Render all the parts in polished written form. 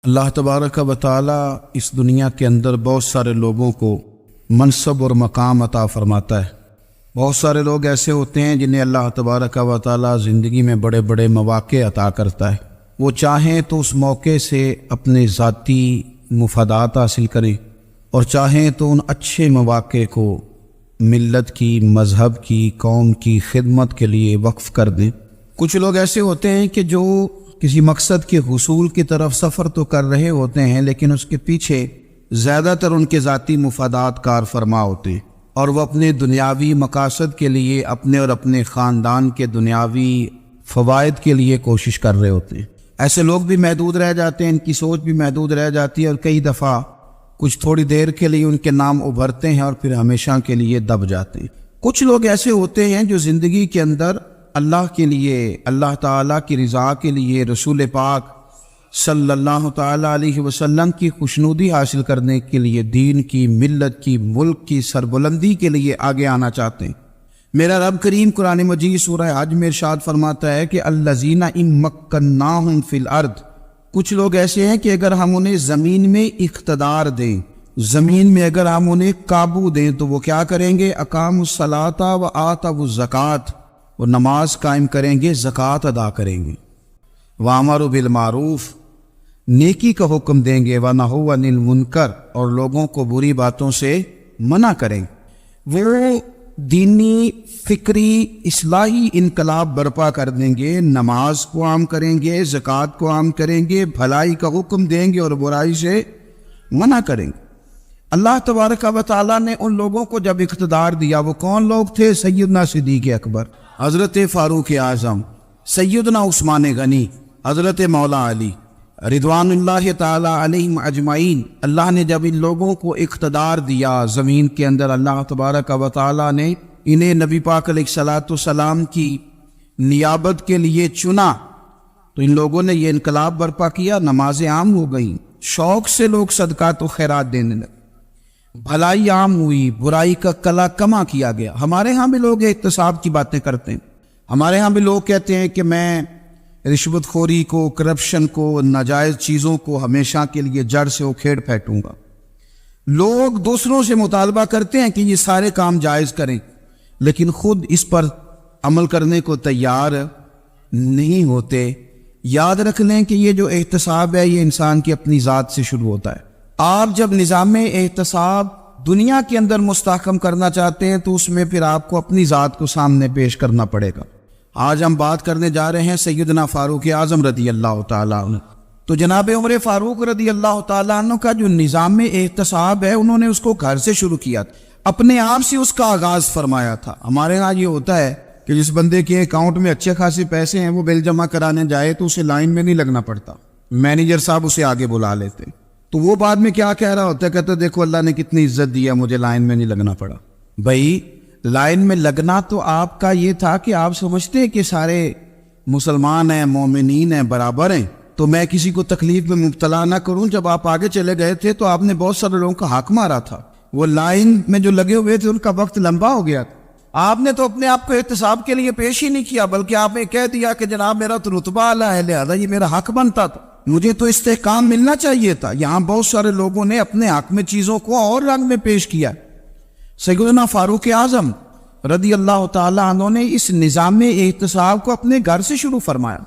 اللہ تبارک و تعالی اس دنیا کے اندر بہت سارے لوگوں کو منصب اور مقام عطا فرماتا ہے۔ بہت سارے لوگ ایسے ہوتے ہیں جنہیں اللہ تبارک و تعالی زندگی میں بڑے بڑے مواقع عطا کرتا ہے۔ وہ چاہیں تو اس موقع سے اپنے ذاتی مفادات حاصل کریں اور چاہیں تو ان اچھے مواقع کو ملت کی، مذہب کی، قوم کی خدمت کے لیے وقف کر دیں۔ کچھ لوگ ایسے ہوتے ہیں کہ جو کسی مقصد کے حصول کی طرف سفر تو کر رہے ہوتے ہیں، لیکن اس کے پیچھے زیادہ تر ان کے ذاتی مفادات کار فرما ہوتے ہیں اور وہ اپنے دنیاوی مقاصد کے لیے، اپنے اور اپنے خاندان کے دنیاوی فوائد کے لیے کوشش کر رہے ہوتے ہیں۔ ایسے لوگ بھی محدود رہ جاتے ہیں، ان کی سوچ بھی محدود رہ جاتی ہے اور کئی دفعہ کچھ تھوڑی دیر کے لیے ان کے نام ابھرتے ہیں اور پھر ہمیشہ کے لیے دب جاتے ہیں۔ کچھ لوگ ایسے ہوتے ہیں جو زندگی کے اندر اللہ کے لیے، اللہ تعالیٰ کی رضا کے لیے، رسول پاک صلی اللہ تعالیٰ علیہ وسلم کی خوشنودی حاصل کرنے کے لیے، دین کی، ملت کی، ملک کی سربلندی کے لیے آگے آنا چاہتے ہیں۔ میرا رب کریم قرآن مجید سورہ حج میں ارشاد فرماتا ہے کہ الذین ان مکناہم فی الارض، کچھ لوگ ایسے ہیں کہ اگر ہم انہیں زمین میں اقتدار دیں، زمین میں اگر ہم انہیں قابو دیں تو وہ کیا کریں گے؟ اقاموا الصلاۃ و آتوا الزکوٰۃ، وہ نماز قائم کریں گے، زکوٰۃ ادا کریں گے، وامروا بالمعروف، نیکی کا حکم دیں گے، ونہوا عن المنکر، اور لوگوں کو بری باتوں سے منع کریں گے۔ وہ دینی، فکری، اصلاحی انقلاب برپا کر دیں گے، نماز کو عام کریں گے، زکوٰۃ کو عام کریں گے، بھلائی کا حکم دیں گے اور برائی سے منع کریں گے۔ اللہ تبارک و تعالیٰ نے ان لوگوں کو جب اقتدار دیا، وہ کون لوگ تھے؟ سیدنا صدیق اکبر، حضرت فاروق اعظم، سیدنا عثمان غنی، حضرت مولا علی رضوان اللہ تعالی علیہم اجمعین۔ اللہ نے جب ان لوگوں کو اقتدار دیا زمین کے اندر، اللہ تبارک و تعالی نے انہیں نبی پاک علیہ الصلاۃ والسلام کی نیابت کے لیے چنا، تو ان لوگوں نے یہ انقلاب برپا کیا، نمازیں عام ہو گئیں، شوق سے لوگ صدقات و خیرات دینے لگے، بھلائی عام ہوئی، برائی کا کلا کما کیا گیا۔ ہمارے ہاں بھی لوگ احتساب کی باتیں کرتے ہیں، ہمارے ہاں بھی لوگ کہتے ہیں کہ میں رشوت خوری کو، کرپشن کو، ناجائز چیزوں کو ہمیشہ کے لیے جڑ سے اکھیڑ پھینکوں گا۔ لوگ دوسروں سے مطالبہ کرتے ہیں کہ یہ سارے کام جائز کریں، لیکن خود اس پر عمل کرنے کو تیار نہیں ہوتے۔ یاد رکھ لیں کہ یہ جو احتساب ہے، یہ انسان کی اپنی ذات سے شروع ہوتا ہے۔ آپ جب نظام احتساب دنیا کے اندر مستحکم کرنا چاہتے ہیں تو اس میں پھر آپ کو اپنی ذات کو سامنے پیش کرنا پڑے گا۔ آج ہم بات کرنے جا رہے ہیں سیدنا فاروق اعظم رضی اللہ تعالیٰ عنہ۔ تو جناب عمر فاروق رضی اللہ تعالیٰ عنہ کا جو نظام احتساب ہے، انہوں نے اس کو گھر سے شروع کیا تھا، اپنے آپ سے اس کا آغاز فرمایا تھا۔ ہمارے ہاں یہ ہوتا ہے کہ جس بندے کے اکاؤنٹ میں اچھے خاصے پیسے ہیں، وہ بل جمع کرانے جائے تو اسے لائن میں نہیں لگنا پڑتا، مینیجر صاحب اسے آگے بلا لیتے، تو وہ بعد میں کیا کہہ رہا ہوتا ہے؟ کہتا دیکھو اللہ نے کتنی عزت دی ہے، مجھے لائن میں نہیں لگنا پڑا۔ بھائی لائن میں لگنا تو آپ کا یہ تھا کہ آپ سمجھتے ہیں کہ سارے مسلمان ہیں، مومنین ہیں، برابر ہیں، تو میں کسی کو تکلیف میں مبتلا نہ کروں۔ جب آپ آگے چلے گئے تھے تو آپ نے بہت سارے لوگوں کا حق مارا تھا، وہ لائن میں جو لگے ہوئے تھے ان کا وقت لمبا ہو گیا تھا۔ آپ نے تو اپنے آپ کو احتساب کے لیے پیش ہی نہیں کیا، بلکہ آپ نے کہہ دیا کہ جناب میرا تو رتبہ اعلیٰ ہے، لہذا یہ میرا حق بنتا تھا، مجھے تو استحکام ملنا چاہیے تھا۔ یہاں بہت سارے لوگوں نے اپنے حق میں چیزوں کو اور رنگ میں پیش کیا۔ سیدنا فاروق اعظم رضی اللہ تعالیٰ عنہ نے اس نظام احتساب کو اپنے گھر سے شروع فرمایا۔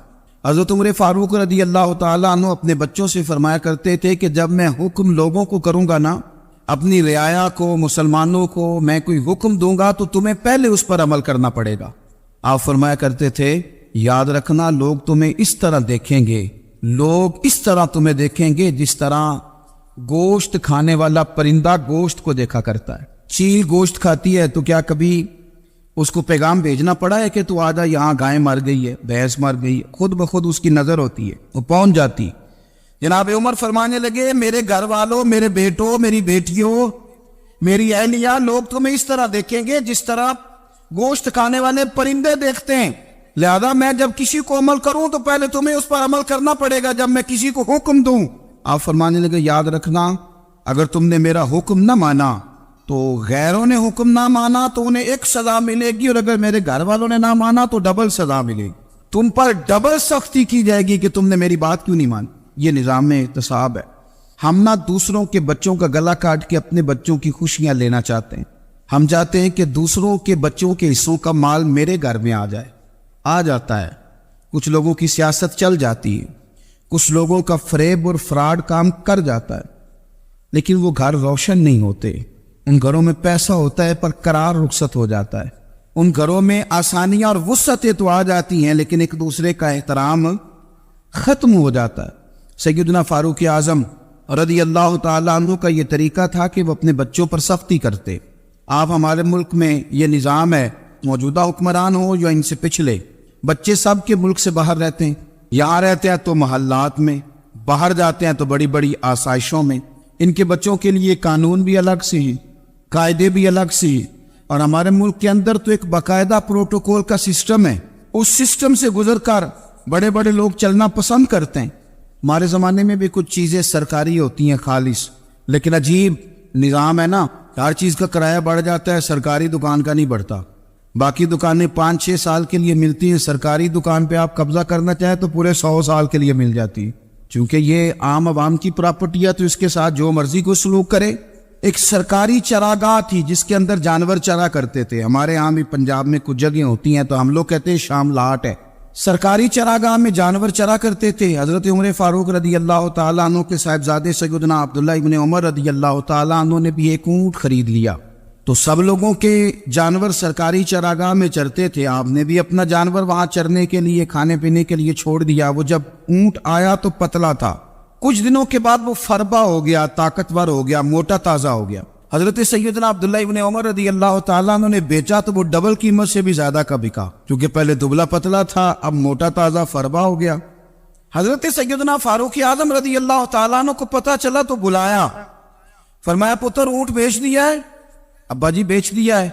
حضرت عمر فاروق رضی اللہ تعالیٰ عنہ اپنے بچوں سے فرمایا کرتے تھے کہ جب میں حکم لوگوں کو کروں گا نا، اپنی رعایا کو، مسلمانوں کو میں کوئی حکم دوں گا تو تمہیں پہلے اس پر عمل کرنا پڑے گا۔ آپ فرمایا کرتے تھے یاد رکھنا، لوگ تمہیں اس طرح دیکھیں گے، لوگ اس طرح تمہیں دیکھیں گے جس طرح گوشت کھانے والا پرندہ گوشت کو دیکھا کرتا ہے۔ چیل گوشت کھاتی ہے تو کیا کبھی اس کو پیغام بھیجنا پڑا ہے کہ تو آجا یہاں گائے مر گئی ہے، بھینس مر گئی ہے؟ خود بخود اس کی نظر ہوتی ہے، وہ پہنچ جاتی۔ جناب عمر فرمانے لگے میرے گھر والوں، میرے بیٹوں، میری بیٹیوں، میری اہلیہ، لوگ تمہیں اس طرح دیکھیں گے جس طرح گوشت کھانے والے پرندے دیکھتے ہیں، لہذا میں جب کسی کو عمل کروں تو پہلے تمہیں اس پر عمل کرنا پڑے گا جب میں کسی کو حکم دوں۔ آپ فرمانے لگے یاد رکھنا، اگر تم نے میرا حکم نہ مانا تو غیروں نے حکم نہ مانا تو انہیں ایک سزا ملے گی، اور اگر میرے گھر والوں نے نہ مانا تو ڈبل سزا ملے گی، تم پر ڈبل سختی کی جائے گی کہ تم نے میری بات کیوں نہیں مانی۔ یہ نظام احتساب ہے۔ ہم نہ دوسروں کے بچوں کا گلا کاٹ کے اپنے بچوں کی خوشیاں لینا چاہتے ہیں، ہم چاہتے ہیں کہ دوسروں کے بچوں کے حصوں کا مال میرے گھر میں آ جائے، آ جاتا ہے۔ کچھ لوگوں کی سیاست چل جاتی ہے، کچھ لوگوں کا فریب اور فراڈ کام کر جاتا ہے، لیکن وہ گھر روشن نہیں ہوتے۔ ان گھروں میں پیسہ ہوتا ہے پر قرار رخصت ہو جاتا ہے، ان گھروں میں آسانیاں اور وسعتیں تو آ جاتی ہیں لیکن ایک دوسرے کا احترام ختم ہو جاتا ہے۔ سیدنا فاروق اعظم رضی اللہ تعالیٰ عنہ کا یہ طریقہ تھا کہ وہ اپنے بچوں پر سختی کرتے۔ آپ ہمارے ملک میں یہ نظام ہے، موجودہ حکمران ہو یا ان سے پچھلے، بچے سب کے ملک سے باہر رہتے ہیں، یہاں رہتے ہیں تو محلات میں، باہر جاتے ہیں تو بڑی بڑی آسائشوں میں۔ ان کے بچوں کے لیے قانون بھی الگ سے ہیں، قاعدے بھی الگ سے ہیں، اور ہمارے ملک کے اندر تو ایک باقاعدہ پروٹوکول کا سسٹم ہے، اس سسٹم سے گزر کر بڑے بڑے لوگ چلنا پسند کرتے ہیں۔ ہمارے زمانے میں بھی کچھ چیزیں سرکاری ہوتی ہیں خالص، لیکن عجیب نظام ہے نا، ہر چیز کا کرایہ بڑھ جاتا ہے، سرکاری دکان کا نہیں بڑھتا۔ باقی دکانیں 5-6 سال کے لیے ملتی ہیں، سرکاری دکان پہ آپ قبضہ کرنا چاہیں تو پورے 100 سال کے لیے مل جاتی ہے، چونکہ یہ عام عوام کی پراپرٹی ہے تو اس کے ساتھ جو مرضی کو سلوک کرے۔ ایک سرکاری چراگاہ تھی جس کے اندر جانور چرا کرتے تھے، ہمارے یہاں بھی پنجاب میں کچھ جگہیں ہوتی ہیں تو ہم لوگ کہتے ہیں شام لاٹ ہے، سرکاری چراگاہ میں جانور چرا کرتے تھے۔ حضرت عمر فاروق رضی اللہ تعالیٰ عنہ کے صاحبزادے سیدنا عبداللہ ابن عمر رضی اللہ تعالیٰ عنہ نے بھی ایک اونٹ خرید لیا، تو سب لوگوں کے جانور سرکاری چراگاہ میں چرتے تھے، آپ نے بھی اپنا جانور وہاں چرنے کے لیے کھانے پینے کے لیے چھوڑ دیا۔ وہ جب اونٹ آیا تو پتلا تھا، کچھ دنوں کے بعد وہ فربا ہو گیا، طاقتور ہو گیا، موٹا تازہ ہو گیا۔ حضرت سیدنا عبداللہ ابن عمر رضی اللہ تعالیٰ عنہ نے بیچا تو وہ ڈبل قیمت سے بھی زیادہ کا بکا، کیونکہ پہلے دبلا پتلا تھا، اب موٹا تازہ فربا ہو گیا۔ حضرت سیدنا فاروق اعظم رضی اللہ تعالیٰ عنہ کو پتا چلا تو بلایا، فرمایا پتر اونٹ بیچ دیا ہے؟ ابا جی بیچ دیا ہے۔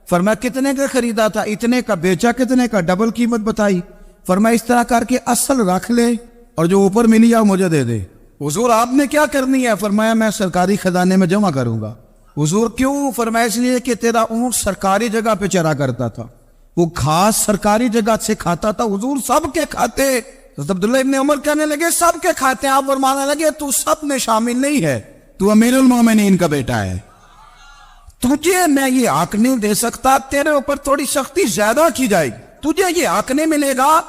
فرمایا کتنے کا خریدا تھا؟ اتنے کا۔ بیچا کتنے کا؟ ڈبل قیمت بتائی۔ فرمایا اس طرح کر کے اصل رکھ لے اور جو اوپر ملی ہے مجھے دے دے۔ حضور آپ نے کیا کرنی ہے؟ فرمایا میں سرکاری خزانے میں جمع کروں گا۔ حضور کیوں؟ فرمایا اس لیے کہ تیرا اونٹ سرکاری جگہ پہ چرا کرتا تھا، وہ گھاس سرکاری جگہ سے کھاتا تھا۔ حضور سب کے کھاتے؟ حضرت عبداللہ ابن عمر کہنے لگے سب کے کھاتے ہیں۔ آپ فرمانے لگے تو سب میں شامل نہیں ہے، تو امیر المومنین کا بیٹا ہے، تجھے میں یہ حق نہیں دے سکتا، تیرے اوپر تھوڑی سختی زیادہ کی جائے گی، تجھے یہ حق نہیں ملے گا۔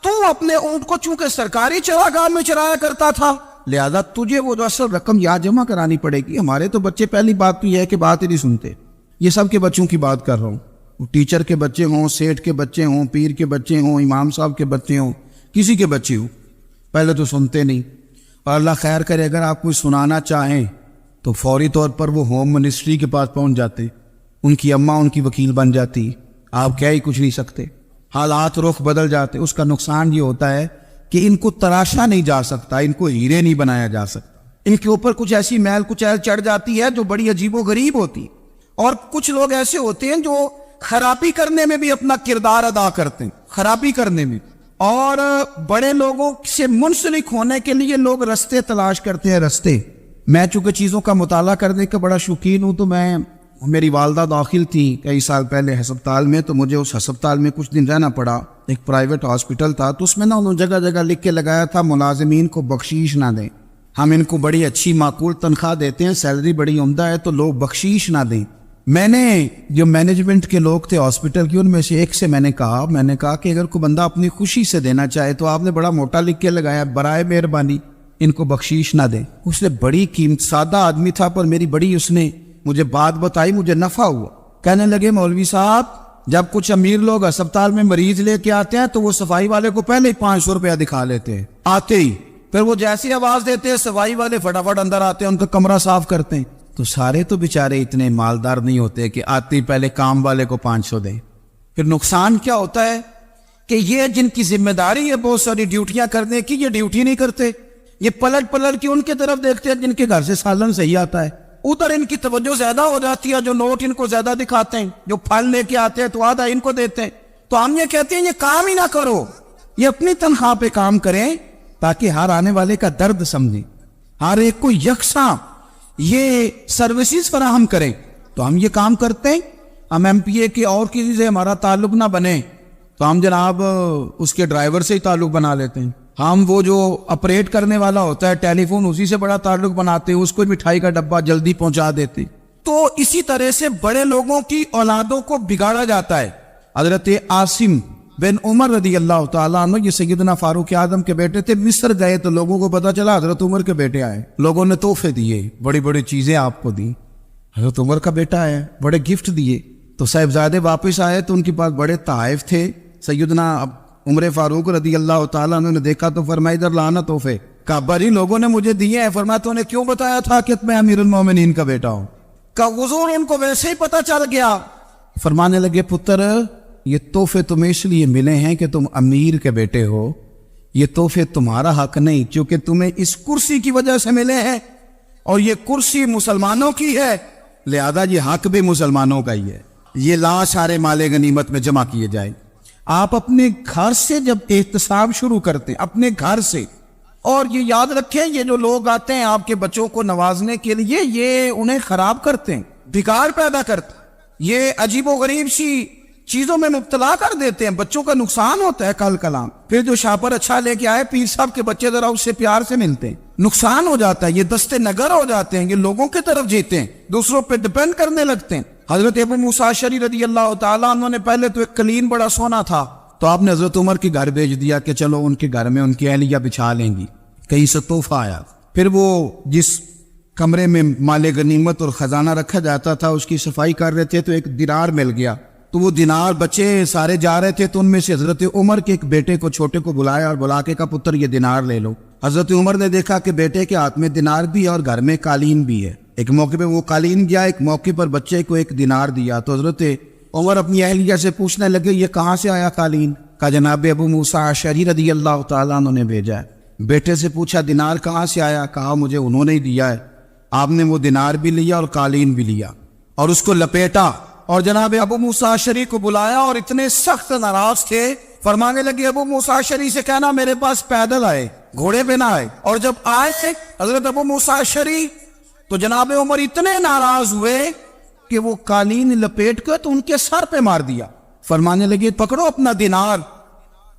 تو اپنے اونٹ کو چونکہ سرکاری چراگاہ میں چرایا کرتا تھا، لہذا تجھے وہ جو اصل رقم یہاں جمع کرانی پڑے گی۔ ہمارے تو بچے پہلی بات تو یہ ہے کہ بات ہی نہیں سنتے، یہ سب کے بچوں کی بات کر رہا ہوں، وہ ٹیچر کے بچے ہوں، سیٹھ کے بچے ہوں، پیر کے بچے ہوں، امام صاحب کے بچے ہوں، کسی کے بچے ہوں، پہلے تو سنتے نہیں۔ اور اللہ خیر کرے اگر آپ کوئی سنانا چاہیں تو فوری طور پر وہ ہوم منسٹری کے پاس پہنچ جاتے، ان کی اماں ان کی وکیل بن جاتی، آپ کہہ ہی کچھ نہیں سکتے، حالات رخ بدل جاتے۔ اس کا نقصان یہ ہوتا ہے کہ ان کو تراشا نہیں جا سکتا، ان کو ہیرے نہیں بنایا جا سکتا، ان کے اوپر کچھ ایسی میل کچیل چڑھ جاتی ہے جو بڑی عجیب و غریب ہوتی۔ اور کچھ لوگ ایسے ہوتے ہیں جو خرابی کرنے میں بھی اپنا کردار ادا کرتے ہیں، خرابی کرنے میں، اور بڑے لوگوں سے منسلک ہونے کے لیے لوگ رستے تلاش کرتے ہیں، رستے۔ میں چونکہ چیزوں کا مطالعہ کرنے کا بڑا شوقین ہوں، تو میری والدہ داخل تھی کئی سال پہلے ہسپتال میں، تو مجھے اس ہسپتال میں کچھ دن رہنا پڑا، ایک پرائیویٹ ہاسپٹل تھا، تو اس میں انہوں نے جگہ جگہ لکھ کے لگایا تھا ملازمین کو بخشیش نہ دیں، ہم ان کو بڑی اچھی معقول تنخواہ دیتے ہیں، سیلری بڑی عمدہ ہے، تو لوگ بخشیش نہ دیں۔ میں نے جو مینجمنٹ کے لوگ تھے ہاسپٹل کی، ان میں سے ایک سے میں نے کہا کہ اگر کوئی بندہ اپنی خوشی سے دینا چاہے تو آپ نے بڑا موٹا لکھ کے لگایا برائے مہربانی ان کو بخشیش نہ دیں۔ اس نے بڑی قیمت، سادہ آدمی تھا پر میری بڑی اس نے مجھے بات بتائی، مجھے نفع ہوا۔ کہنے لگے مولوی صاحب جب کچھ امیر لوگ ہسپتال میں مریض لے کے آتے ہیں تو وہ صفائی والے کو پہلے ہی 500 روپیہ دکھا لیتے ہیں آتے ہی، پھر وہ جیسی آواز دیتے ہیں صفائی والے فٹافٹ اندر آتے ہیں، ان کا کمرہ صاف کرتے ہیں۔ تو سارے تو بیچارے اتنے مالدار نہیں ہوتے کہ آتے ہی پہلے کام والے کو 500 دیں۔ پھر نقصان کیا ہوتا ہے کہ یہ جن کی ذمہ داری ہے بہت ساری ڈیوٹیاں کرنے کی، یہ ڈیوٹی نہیں کرتے، یہ پلٹ کے ان کے طرف دیکھتے ہیں جن کے گھر سے سالن صحیح آتا ہے، ادھر ان کی توجہ زیادہ ہو جاتی ہے، جو نوٹ ان کو زیادہ دکھاتے ہیں، جو پھل لے کے آتے ہیں تو آدھا ان کو دیتے ہیں۔ تو ہم یہ کہتے ہیں یہ کام ہی نہ کرو، یہ اپنی تنخواہ پہ کام کریں تاکہ ہر آنے والے کا درد سمجھیں، ہر ایک کو یکساں یہ سروسز فراہم کریں۔ تو ہم یہ کام کرتے ہیں، ہم ایم پی اے کے اور کسی سے ہمارا تعلق نہ بنے تو ہم جناب اس کے ڈرائیور سے ہی تعلق بنا لیتے ہیں، ہم وہ جو آپریٹ کرنے والا ہوتا ہے ٹیلی فون اسی سے بڑا تعلق بناتے ہیں، اس کو مٹھائی کا ڈبہ جلدی پہنچا دیتے. تو اسی طرح سے بڑے لوگوں کی اولادوں کو بگاڑا جاتا ہے. حضرت عاصم بن عمر رضی اللہ تعالیٰ عنہ، یہ سیدنا فاروق اعظم کے بیٹے تھے، مصر گئے تو لوگوں کو پتا چلا حضرت عمر کے بیٹے آئے. لوگوں نے تحفے دیے، بڑی بڑی چیزیں آپ کو دی. حضرت عمر کا بیٹا ہے، بڑے گفٹ دیے. تو صاحبزادے واپس آئے تو ان کے پاس بڑے تحائف تھے. سیدنا عمر فاروق رضی اللہ تعالیٰ عنہ نے دیکھا تو فرمایا ادھر لانا تحفے. کہا بھائی لوگوں نے مجھے دیے ہیں. فرمایا تو نے کیوں بتایا تھا کہ میں امیر المومنین کا بیٹا ہوں؟ کہا حضور ان کو ویسے ہی پتا چل گیا. فرمانے لگے پتر یہ تحفے تمہیں اس لیے ملے ہیں کہ تم امیر کے بیٹے ہو، یہ تحفے تمہارا حق نہیں، چونکہ تمہیں اس کرسی کی وجہ سے ملے ہیں اور یہ کرسی مسلمانوں کی ہے، لہذا یہ حق بھی مسلمانوں کا ہی ہے. یہ لا سارے مال غنیمت میں جمع کیے جائیں. آپ اپنے گھر سے جب احتساب شروع کرتے ہیں، اپنے گھر سے، اور یہ یاد رکھیں یہ جو لوگ آتے ہیں آپ کے بچوں کو نوازنے کے لیے، یہ انہیں خراب کرتے ہیں، بگاڑ پیدا کرتے ہیں، یہ عجیب و غریب سی چیزوں میں مبتلا کر دیتے ہیں. بچوں کا نقصان ہوتا ہے کل کلام. پھر جو شاپر اچھا لے کے آئے پیر صاحب کے بچے ذرا اس سے پیار سے ملتے ہیں، نقصان ہو جاتا ہے. یہ دستے نگر ہو جاتے ہیں، یہ لوگوں کی طرف جیتے ہیں، دوسروں پہ ڈیپینڈ کرنے لگتے ہیں. حضرت ابو موسیٰ اشعری رضی اللہ تعالیٰ عنہ نے پہلے تو ایک قلین بڑا سونا تھا، تو آپ نے حضرت عمر کے گھر بھیج دیا کہ چلو ان کے گھر میں ان کی اہلیہ بچھا لیں گی. کہیں سے تحفہ آیا. پھر وہ جس کمرے میں مال غنیمت اور خزانہ رکھا جاتا تھا اس کی صفائی کر رہے تھے تو ایک دینار مل گیا. تو وہ دینار بچے سارے جا رہے تھے تو ان میں سے حضرت عمر کے ایک بیٹے کو چھوٹے کو بلایا اور بلا کے کہا پتر یہ دینار لے لو. حضرت عمر نے دیکھا کہ بیٹے کے ہاتھ میں دینار بھی ہے اور گھر میں قالین بھی ہے. ایک موقع پہ وہ قالین گیا، ایک موقع پر بچے کو ایک دینار دیا. تو حضرت عمر اپنی اہلیہ سے پوچھنے لگے یہ کہاں سے آیا قالین؟ کہا جناب ابو موسیٰ اشعری رضی اللہ تعالیٰ عنہ نے بھیجا ہے. بیٹے سے پوچھا دینار کہاں سے آیا؟ کہا مجھے انہوں نے ہی دیا ہے. آپ نے وہ دینار بھی لیا اور قالین بھی لیا اور اس کو لپیٹا اور جناب ابو موسیٰ اشعری کو بلایا اور اتنے سخت ناراض تھے. فرمانے لگے ابو موسیٰ اشعری سے کہنا میرے پاس پیدل آئے، گھوڑے پہ نہ آئے. اور جب آئے حضرت ابو موسیٰ اشعری تو جناب عمر اتنے ناراض ہوئے کہ وہ قالین لپیٹ کر تو ان کے سر پہ مار دیا. فرمانے لگے پکڑو اپنا دینار،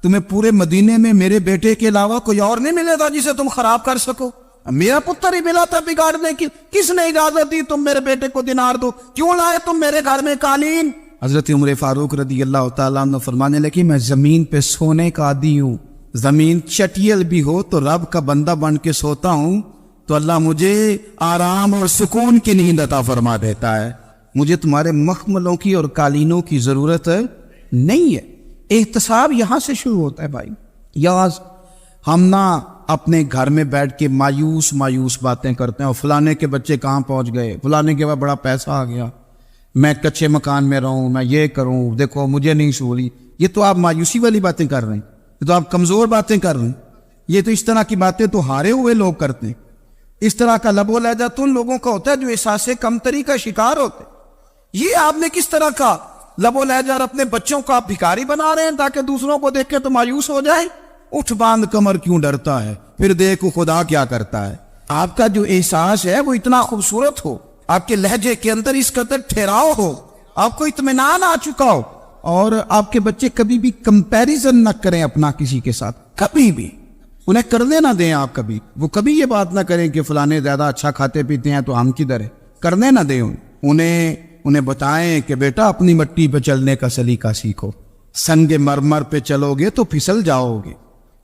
تمہیں پورے مدینے میں میرے بیٹے کے علاوہ کوئی اور نہیں ملے گا جسے تم خراب کر سکو. میرا پتر ہی ملا تھا بگاڑنے کی، کس نے اجازت دی تم میرے بیٹے کو دینار دو؟ کیوں لائے تم میرے گھر میں قالین؟ حضرت عمر فاروق رضی اللہ تعالیٰ عنہ فرمانے لگے میں زمین پہ سونے کا عادی ہوں، زمین چٹیل بھی ہو تو رب کا بندہ بن کے سوتا ہوں تو اللہ مجھے آرام اور سکون کی نیند عطا فرما دیتا ہے. مجھے تمہارے مخملوں کی اور قالینوں کی ضرورت نہیں ہے. احتساب یہاں سے شروع ہوتا ہے بھائی. یاز ہم نہ اپنے گھر میں بیٹھ کے مایوس باتیں کرتے ہیں اور فلانے کے بچے کہاں پہنچ گئے، فلانے کے بعد بڑا پیسہ آ گیا، میں کچے مکان میں رہوں، میں یہ کروں، دیکھو مجھے نہیں سوری. یہ تو آپ مایوسی والی باتیں کر رہے ہیں، یہ تو آپ کمزور باتیں کر رہے ہیں. یہ تو اس طرح کی باتیں تو ہارے ہوئے لوگ کرتے ہیں. اس طرح کا لب و لہجہ تو ان لوگوں کا ہوتا ہے جو احساس کمتری کا شکار ہوتے ہیں. یہ آپ نے کس طرح کا لب و لہجہ اور اپنے بچوں کو آپ بھکاری بنا رہے ہیں تاکہ دوسروں کو دیکھ کے تو مایوس ہو جائے. اٹھ باندھ کمر کیوں ڈرتا ہے، پھر دیکھو خدا کیا کرتا ہے. آپ کا جو احساس ہے وہ اتنا خوبصورت ہو، آپ کے لہجے کے اندر اس قدر ٹھہراؤ ہو، آپ کو اطمینان آ چکا ہو، اور آپ کے بچے کبھی بھی کمپیریزن نہ کریں اپنا کسی کے ساتھ، کبھی بھی انہیں کرنے نہ دیں. آپ کبھی وہ کبھی یہ بات نہ کریں کہ فلانے زیادہ اچھا کھاتے پیتے ہیں تو ہم کدھر ہیں، کرنے نہ دیں. انہیں بتائیں کہ بیٹا اپنی مٹی پہ چلنے کا سلیقہ سیکھو، سنگ مرمر پہ چلو گے تو پھسل جاؤ گے.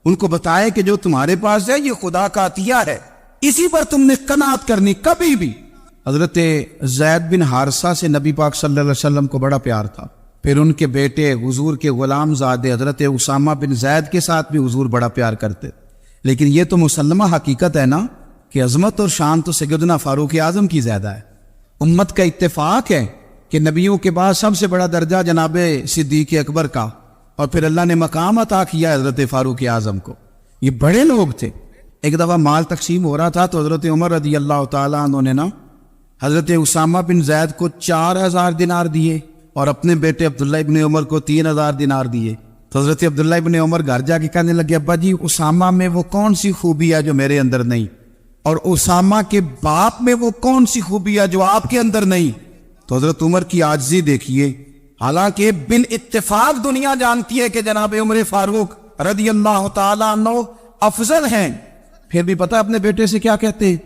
ان کو بتائے کہ جو تمہارے پاس ہے یہ خدا کا عطیہ ہے، اسی پر تم نے قناعت کرنی کبھی بھی. حضرت زید بن حارثہ سے نبی پاک صلی اللہ علیہ وسلم کو بڑا پیار تھا. پھر ان کے بیٹے حضور کے غلام زادے حضرت اسامہ بن زید کے ساتھ بھی حضور بڑا پیار کرتے. لیکن یہ تو مسلمہ حقیقت ہے نا کہ عظمت اور شان تو سیدنا فاروق اعظم کی زیادہ ہے. امت کا اتفاق ہے کہ نبیوں کے بعد سب سے بڑا درجہ جناب صدیق اکبر کا، اور پھر اللہ نے مقام عطا کیا حضرت فاروق اعظم کو. یہ بڑے لوگ تھے. ایک دفعہ مال تقسیم ہو رہا تھا تو حضرت عمر رضی اللہ تعالیٰ عنہ نے نا حضرت اسامہ بن زید کو 4000 دینار دیے اور اپنے بیٹے عبداللہ ابن عمر کو 3000 دینار دیے. تو حضرت عبداللہ ابن عمر گھر جا کے کہنے لگے ابا جی اسامہ میں وہ کون سی خوبی ہے جو میرے اندر نہیں، اور اسامہ کے باپ میں وہ کون سی خوبی ہے جو آپ کے اندر نہیں. تو حضرت عمر کی عاجزی دیکھیے. حالانکہ بال اتفاق دنیا جانتی ہے کہ جناب عمر فاروق رضی اللہ تعالیٰ عنہ افضل ہیں، پھر بھی پتہ اپنے بیٹے سے کیا کہتے ہیں؟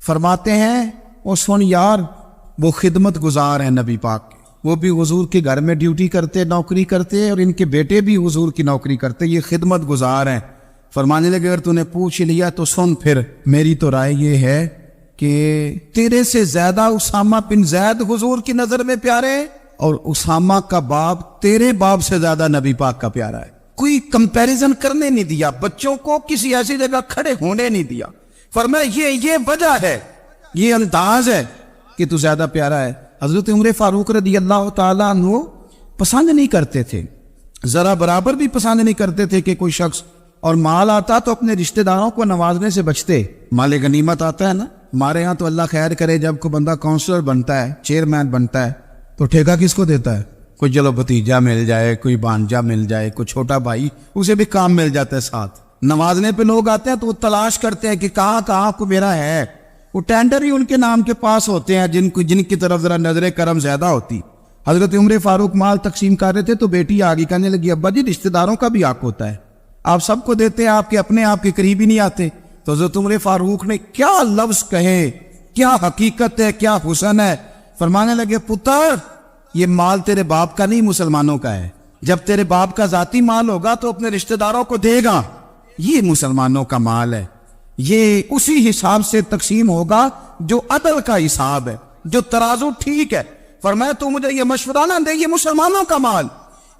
فرماتے ہیں وہ سن یار، وہ خدمت گزار ہیں نبی پاک کے، وہ بھی حضور کے گھر میں ڈیوٹی کرتے، نوکری کرتے، اور ان کے بیٹے بھی حضور کی نوکری کرتے، یہ خدمت گزار ہیں۔ فرمانے لگے اگر تو نے پوچھ لیا تو سن، پھر میری تو رائے یہ ہے کہ تیرے سے زیادہ اسامہ بن زید حضور کی نظر میں پیارے ہیں، اور اسامہ کا باپ تیرے باپ سے زیادہ نبی پاک کا پیارا ہے۔ کوئی کمپیریزن کرنے نہیں دیا، بچوں کو کسی ایسی جگہ کھڑے ہونے نہیں دیا۔ فرمایا یہ وجہ ہے، یہ انداز ہے کہ تو زیادہ پیارا ہے۔ حضرت عمر فاروق رضی اللہ تعالیٰ عنہ پسند نہیں کرتے تھے، ذرا برابر بھی پسند نہیں کرتے تھے کہ کوئی شخص اور مال آتا تو اپنے رشتہ داروں کو نوازنے سے بچتے۔ مال غنیمت آتا ہے نا، ہمارے ہاں تو اللہ خیر کرے جب کوئی بندہ کونسلر بنتا ہے، چیئرمین بنتا ہے، تو ٹھیکہ کس کو دیتا ہے؟ کوئی چلو بھتیجا مل جائے، کوئی بانجا مل جائے، کوئی چھوٹا بھائی، اسے بھی کام مل جاتا ہے ساتھ۔ نوازنے پہ لوگ آتے ہیں تو وہ تلاش کرتے ہیں کہ کہاں کو میرا ہے، وہ ٹینڈر ہی ان کے نام کے پاس ہوتے ہیں جن کی طرف ذرا نظر کرم زیادہ ہوتی۔ حضرت عمر فاروق مال تقسیم کر رہے تھے تو بیٹی آگے کہنے لگی ابا جی رشتہ داروں کا بھی حق ہوتا ہے، آپ سب کو دیتے ہیں، آپ کے قریب ہی نہیں آتے۔ تو حضرت عمر فاروق نے کیا لفظ کہے، کیا حقیقت ہے، کیا حسن ہے۔ فرمانے لگے پتر یہ مال تیرے باپ کا نہیں، مسلمانوں کا ہے، جب تیرے باپ کا ذاتی مال ہوگا تو اپنے رشتہ داروں کو دے گا، یہ مسلمانوں کا مال ہے، یہ اسی حساب سے تقسیم ہوگا جو عدل کا حساب ہے، جو ترازو ٹھیک ہے۔ فرمایا تو مجھے یہ مشورہ نہ دے، یہ مسلمانوں کا مال۔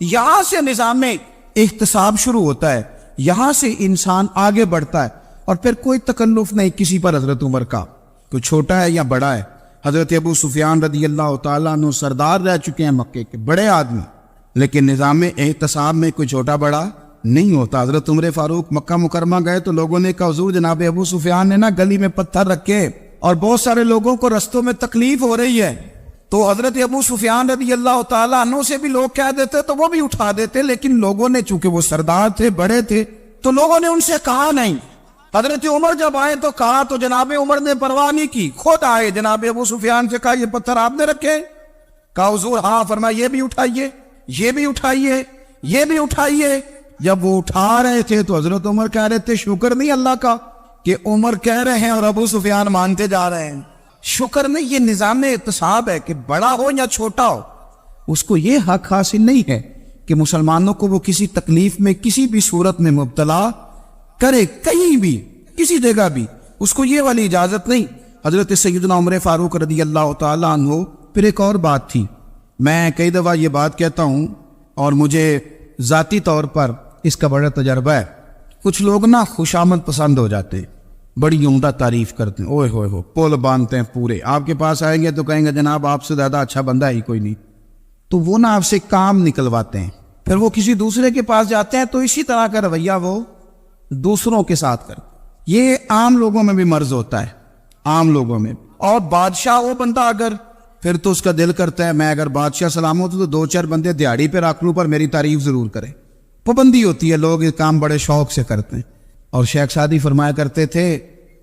یہاں سے نظام میں احتساب شروع ہوتا ہے، یہاں سے انسان آگے بڑھتا ہے، اور پھر کوئی تکلف نہیں کسی پر حضرت عمر کا، کوئی چھوٹا ہے یا بڑا ہے۔ حضرت ابو سفیان رضی اللہ تعالیٰ عنہ سردار رہ چکے ہیں مکے کے، بڑے آدمی، لیکن نظام احتساب میں کوئی چھوٹا بڑا نہیں ہوتا۔ حضرت عمر فاروق مکہ مکرمہ گئے تو لوگوں نے کہا حضور جناب ابو سفیان نے نا گلی میں پتھر رکھے اور بہت سارے لوگوں کو رستوں میں تکلیف ہو رہی ہے، تو حضرت ابو سفیان رضی اللہ تعالیٰ عنہ سے بھی لوگ کہہ دیتے تو وہ بھی اٹھا دیتے، لیکن لوگوں نے چونکہ وہ سردار تھے، بڑے تھے، تو لوگوں نے ان سے کہا نہیں۔ حضرت عمر جب آئے تو کہا تو جناب عمر نے پرواہ نہیں کی، خود آئے جناب ابو سفیان سے کہا یہ پتھر آپ نے رکھے؟ کہا حضور ہاں۔ فرمایا یہ بھی اٹھائیے، یہ بھی اٹھائیے، یہ بھی اٹھائیے۔ جب وہ اٹھا رہے تھے تو حضرت عمر کہہ رہے تھے شکر نہیں اللہ کا کہ عمر کہہ رہے ہیں اور ابو سفیان مانتے جا رہے ہیں، شکر نہیں۔ یہ نظام احتساب ہے کہ بڑا ہو یا چھوٹا ہو، اس کو یہ حق حاصل نہیں ہے کہ مسلمانوں کو وہ کسی تکلیف میں کسی بھی صورت میں مبتلا کرے، کہیں بھی کسی جگہ بھی، اس کو یہ والی اجازت نہیں۔ حضرت سیدنا عمر فاروق رضی اللہ تعالیٰ عنہ۔ پھر ایک اور بات تھی، میں کئی دفعہ یہ بات کہتا ہوں اور مجھے ذاتی طور پر اس کا بڑا تجربہ ہے، کچھ لوگ نا خوشامد پسند ہو جاتے ہیں، بڑی عمدہ تعریف کرتے ہیں، اوئے ہوئے ہو پول باندھتے ہیں پورے، آپ کے پاس آئیں گے تو کہیں گے جناب آپ سے زیادہ اچھا بندہ ہی کوئی نہیں، تو وہ نا آپ سے کام نکلواتے ہیں، پھر وہ کسی دوسرے کے پاس جاتے ہیں تو اسی طرح کا رویہ وہ دوسروں کے ساتھ کرتے۔ یہ عام لوگوں میں بھی مرض ہوتا ہے، عام لوگوں میں۔ اور بادشاہ وہ بندہ اگر، پھر تو اس کا دل کرتا ہے میں اگر بادشاہ سلامت ہوں تو دو چار بندے دیہڑی پہ رکھ لوں پر میری تعریف ضرور کریں۔ پابندی ہوتی ہے، لوگ یہ کام بڑے شوق سے کرتے ہیں۔ اور شیخ سعدی فرمایا کرتے تھے